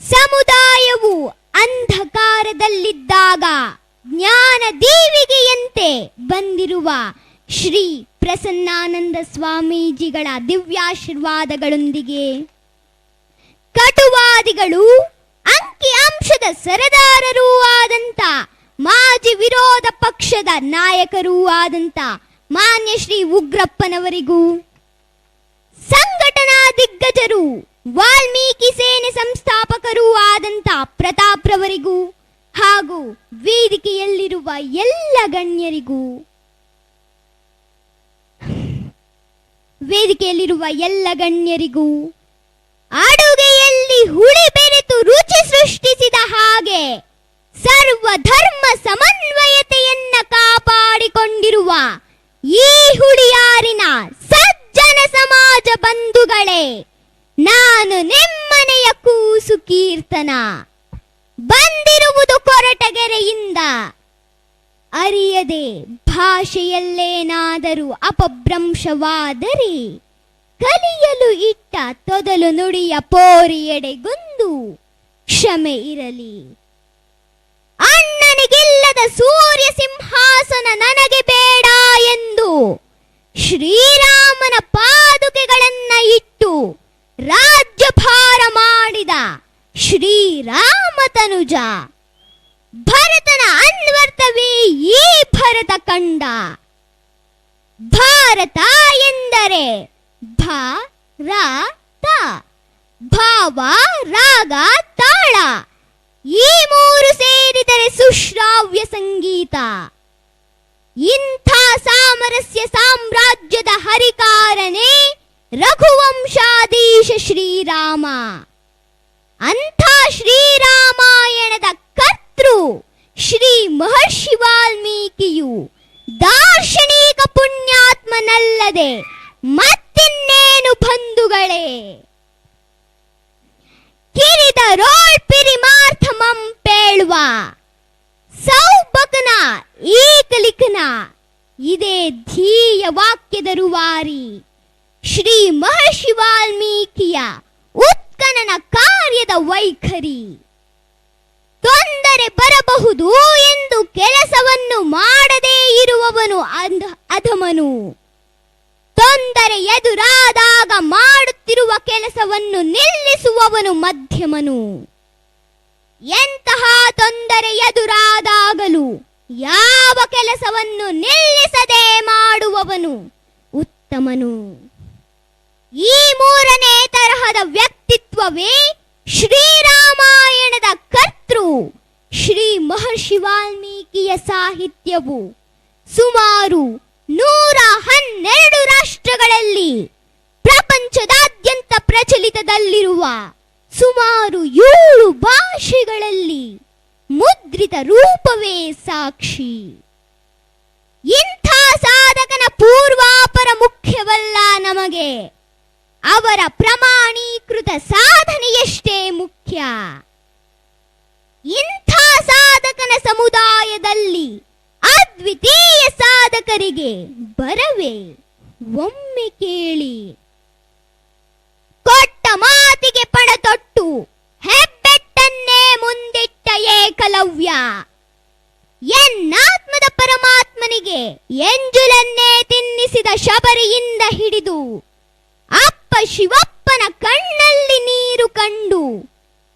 ಸಮುದಾಯವು ಅಂಧಕಾರದಲ್ಲಿದ್ದಾಗ ಜ್ಞಾನ ದೀವಿಗೆಯಂತೆ ಬಂದಿರುವ ಶ್ರೀ ಪ್ರಸನ್ನಾನಂದ ಸ್ವಾಮೀಜಿಗಳ ದಿವ್ಯಾಶೀರ್ವಾದಗಳೊಂದಿಗೆ ಕಟುವಾದಿಗಳು ಅಂಕಿ ಅಂಶದ ಸರದಾರರೂ ಆದಂತ ಮಾಜಿ ವಿರೋಧ ಪಕ್ಷದ ನಾಯಕರೂ ಆದಂತ ಮಾನ್ಯ ಶ್ರೀ ಉಗ್ರಪ್ಪನವರಿಗೂ, ಸಂಘಟನಾ ದಿಗ್ಗಜರು ವಾಲ್ಮೀಕಿ ಸೇನೆ ಸಂಸ್ಥಾಪಕರೂ ಆದಂತ ಪ್ರತಾಪ್ ರವರಿಗೂ ಹಾಗೂ ವೇದಿಕೆಯಲ್ಲಿರುವ ಎಲ್ಲ ಗಣ್ಯರಿಗೂ ಅಡುಗೆಯಲ್ಲಿ ಹುಳಿ ಬೆರೆತು ರುಚಿ ಸೃಷ್ಟಿಸಿದ ಹಾಗೆ ಸರ್ವಧರ್ಮ ಸಮನ್ವಯತೆಯನ್ನ ಕಾಪಾಡಿಕೊಂಡಿರುವ ಈ ಹುಳಿಯಾರಿನ ಸಜ್ಜನ ಸಮಾಜ ಬಂಧುಗಳೇ, ನಾನು ನಿಮ್ಮನೆಯ ಕೂಸು ಕೀರ್ತನ ಬಂದಿರುವುದು ಕೊರಟಗೆರೆಯಿಂದ. ಅರಿಯದೆ ಭಾಷೆಯಲ್ಲೇನಾದರೂ ಅಪಭ್ರಂಶವಾದರೆ ಕಲಿಯಲು ಇಟ್ಟ ತೊದಲು ನುಡಿಯ ಪೋರಿಯೆಡೆಗೊಂದು ಕ್ಷಮೆ ಇರಲಿ. ಅಣ್ಣನಿಗಿಲ್ಲದ ಸೂರ್ಯ ಸಿಂಹಾಸನ ನನಗೆ ಬೇಡ ಎಂದು ಶ್ರೀರಾಮನ ಪಾದುಕೆಗಳನ್ನ ಇಟ್ಟು ರಾಜ್ಯಭಾರ ಮಾಡಿದ ಶ್ರೀರಾಮ ತನುಜ ಭರತನ ಅನ್ವರ್ಥವೇ ಈ ಭರತ ಕಂಡ. ಭಾರತ ಎಂದರೆ ಭಾರತ, ಭಾವ ರಾಗ ತಾಳ ಈ ಮೂರು ಸೇರಿದರೆ ಸುಶ್ರಾವ್ಯ ಸಂಗೀತ. ಇಂಥ ಸಾಮರಸ್ಯ ಸಾಮ್ರಾಜ್ಯದ ಹರಿಕಾರನೇ ರಘುವಂಶಾಧೀಶ ಶ್ರೀರಾಮ. ಅಂಥ ಶ್ರೀರಾಮಾಯಣದ ಕರ್ತೃ ಶ್ರೀ ಮಹರ್ಷಿ ವಾಲ್ಮೀಕಿಯು ದಾರ್ಶನಿಕ ಪುಣ್ಯಾತ್ಮನಲ್ಲದೆ ಮತ್ತಿನ್ನೇನು ಬಂಧುಗಳೇ. ಕಿರಿದ ರೋಳ್ ಪಿರಿಮಾರ್ಥಮಂ ಪೇಳುವ ಸೌಬಕನ ಏಕಲಿಖನ ಇದೇ ಧ್ಯೇಯ ವಾಕ್ಯದ ರೂವಾರಿ ಶ್ರೀ ಮಹರ್ಷಿ ವಾಲ್ಮೀಕಿಯ ಉತ್ಖನನ ಕಾರ್ಯದ ವೈಖರಿ. ತೊಂದರೆ ಬರಬಹುದು ಎಂದು ಕೆಲಸವನ್ನು ಮಾಡದೇ ಇರುವವನು ಅಧಮನು, ತೊಂದರೆ ಎದುರಾದಾಗ ಮಾಡುತ್ತಿರುವ ಕೆಲಸವನ್ನು ನಿಲ್ಲಿಸುವವನು ಮಧ್ಯಮನು. ಎಂತಹ ತೊಂದರೆ ಎದುರಾದಾಗಲೂ ಯಾವ ಕೆಲಸವನ್ನು ನಿಲ್ಲಿಸದೆ ಮಾಡುವವನು ಉತ್ತಮನು. ಈ ಮೂರನೇ ತರಹದ ವ್ಯಕ್ತಿತ್ವವೇ ಶ್ರೀರಾಮಾಯಣದ ಕರ್ತೃ ಶ್ರೀ ಮಹರ್ಷಿ ವಾಲ್ಮೀಕಿಯ ಸಾಹಿತ್ಯವು ಸುಮಾರು 112 ರಾಷ್ಟ್ರಗಳಲ್ಲಿ ಪ್ರಪಂಚದಾದ್ಯಂತ ಪ್ರಚಲಿತದಲ್ಲಿರುವ ಸುಮಾರು 7 ಭಾಷೆಗಳಲ್ಲಿ ಮುದ್ರಿತ ರೂಪವೇ ಸಾಕ್ಷಿ. ಇಂಥ ಸಾಧಕನ ಪೂರ್ವಾಪರ ಮುಖ್ಯವಲ್ಲ ನಮಗೆ, ಅವರ ಪ್ರಮಾಣೀಕೃತ ಸಾಧನೆಯಷ್ಟೇ ಮುಖ್ಯ. ಇಂಥ ಸಾಧಕನ ಸಮುದಾಯದಲ್ಲಿ ಅದ್ವಿತೀಯ ಸಾಧಕರಿಗೆ ಬರವೇ ಒಮ್ಮೆ ಕೇಳಿ. ಕೊಟ್ಟ ಮಾತಿಗೆ ಪಣತೊಟ್ಟು ಹೆಬ್ಬೆಟ್ಟನ್ನೇ ಮುಂದಿಟ್ಟ ಏಕಲವ್ಯ, ಎನ್ನಾತ್ಮದ ಪರಮಾತ್ಮನಿಗೆ ಎಂಜುಲನ್ನೇ ತಿನ್ನಿಸಿದ ಶಬರಿಯಿಂದ ಹಿಡಿದು ಅಪ್ಪ ಶಿವಪ್ಪನ ಕಣ್ಣಲ್ಲಿ ನೀರು ಕಂಡು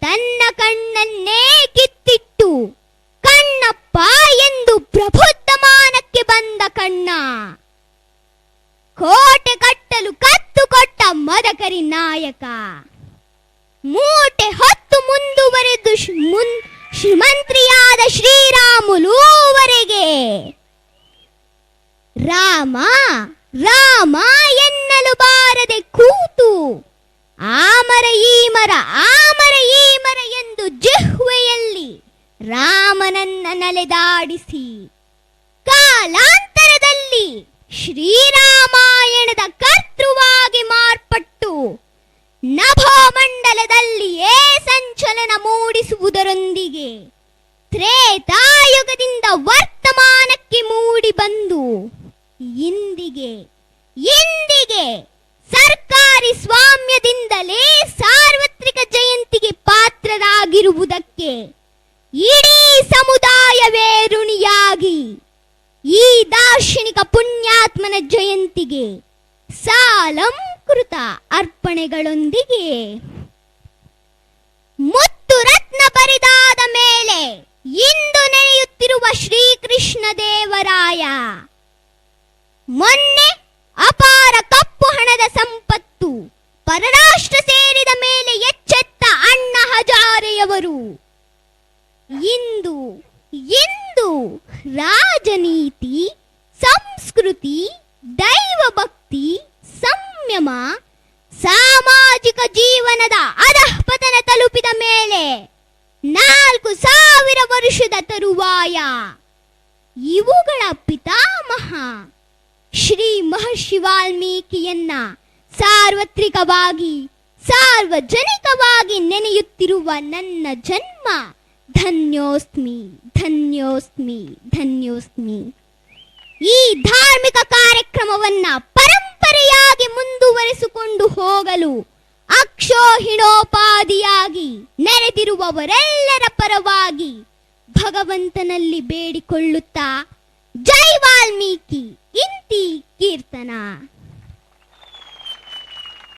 ತನ್ನ ಕಣ್ಣನ್ನೇ ಕಿತ್ತಿಟ್ಟು ಕಣ್ಣಪ್ಪ ಎಂದು ಪ್ರಬುದ್ಧಮಾನಕ್ಕೆ ಬಂದ ಕಣ್ಣ. ಕೋಟೆ ಕಟ್ಟಲು ಕತ್ತು ಕೊಟ್ಟ ಮದಕರಿ ನಾಯಕ, ಮೂಟೆ ಹೊತ್ತು ಮುಂದುವರೆದು ಶ್ರೀಮಂತ್ರಿಯಾದ ಶ್ರೀರಾಮುಲುವರೆಗೆ ರಾಮ ರಾಮ ಎನ್ನಲು ಬಾರದೆ ಕೂತು ಆಮರ ಈಮರ ಆಮರ ಈಮರ ಎಂದು ಜಿಹ್ವೆಯಲ್ಲಿ ರಾಮನನ್ನ ನಲೆದಾಡಿಸಿ ಕಾಲಾಂತರದಲ್ಲಿ ಶ್ರೀರಾಮಾಯಣದ ಕರ್ತೃವಾಗಿ ಮಾರ್ಪಟ್ಟು ನಭೋಮಂಡಲದಲ್ಲಿಯೇ ಸಂಚಲನ ಮೂಡಿಸುವುದರೊಂದಿಗೆ ತ್ರೇತಾಯುಗದಿಂದ ವರ್ತಮಾನಕ್ಕೆ ಮೂಡಿ ಬಂದು ಇಂದಿಗೆ ಸರ್ಕಾರಿ ಸ್ವಾಮ್ಯದಿಂದಲೇ ಸಾರ್ವತ್ರಿಕ ಜಯಂತಿಗೆ ಪಾತ್ರರಾಗಿರುವುದಕ್ಕೆ ಇಡೀ ಸಮುದಾಯವೇ ಋಣಿಯಾಗಿ ಈ ದಾರ್ಶನಿಕ ಪುಣ್ಯಾತ್ಮನ ಜಯಂತಿಗೆ ಸಾಲಂಕೃತ ಅರ್ಪಣೆಗಳೊಂದಿಗೆ ಮುತ್ತು ರತ್ನ ಬರಿದಾದ ಮೇಲೆ ಇಂದು ನೆನೆಯುತ್ತಿರುವ ಶ್ರೀಕೃಷ್ಣ ದೇವರಾಯ, ಮೊನ್ನೆ ಅಪಾರ ಕಪ್ಪು ಹಣದ ಸಂಪತ್ತು ಪರರಾಷ್ಟ್ರ ಸೇರಿದ ಮೇಲೆ ಎಚ್ಚೆತ್ತ ಅಣ್ಣ ಹಜಾರೆಯವರು ಇಂದು ರಾಜನೀತಿ, ಸಂಸ್ಕೃತಿ, ದೈವಭಕ್ತಿ, ಸಂಯಮ, ಸಾಮಾಜಿಕ ಜೀವನದ ಅಧಃಪತನ ತಲುಪಿದ ಮೇಲೆ 4000 ವರ್ಷದ ತರುವಾಯ ಇವುಗಳ ಪಿತಾಮಹ ಶ್ರೀ ಮಹರ್ಷಿ ವಾಲ್ಮೀಕಿಯನ್ನ ಸಾರ್ವತ್ರಿಕವಾಗಿ ಸಾರ್ವಜನಿಕವಾಗಿ ನೆನೆಯುತ್ತಿರುವ ನನ್ನ ಜನ್ಮ ಧನ್ಯೋಸ್ಮಿ ಧನ್ಯೋಸ್ಮಿ ಧನ್ಯೋಸ್ಮಿ. ಈ ಧಾರ್ಮಿಕ ಕಾರ್ಯಕ್ರಮವನ್ನ ಪರಂಪರೆಯಾಗಿ ಮುಂದುವರೆಸಿಕೊಂಡು ಹೋಗಲು ಅಕ್ಷೋಹಿಣೋಪಾದಿಯಾಗಿ ನೆರೆದಿರುವವರೆಲ್ಲರ ಪರವಾಗಿ ಭಗವಂತನಲ್ಲಿ ಬೇಡಿಕೊಳ್ಳುತ್ತಾ ಜೈ ವಾಲ್ಮೀಕಿ ಇಂತಿ ಕೀರ್ತನ.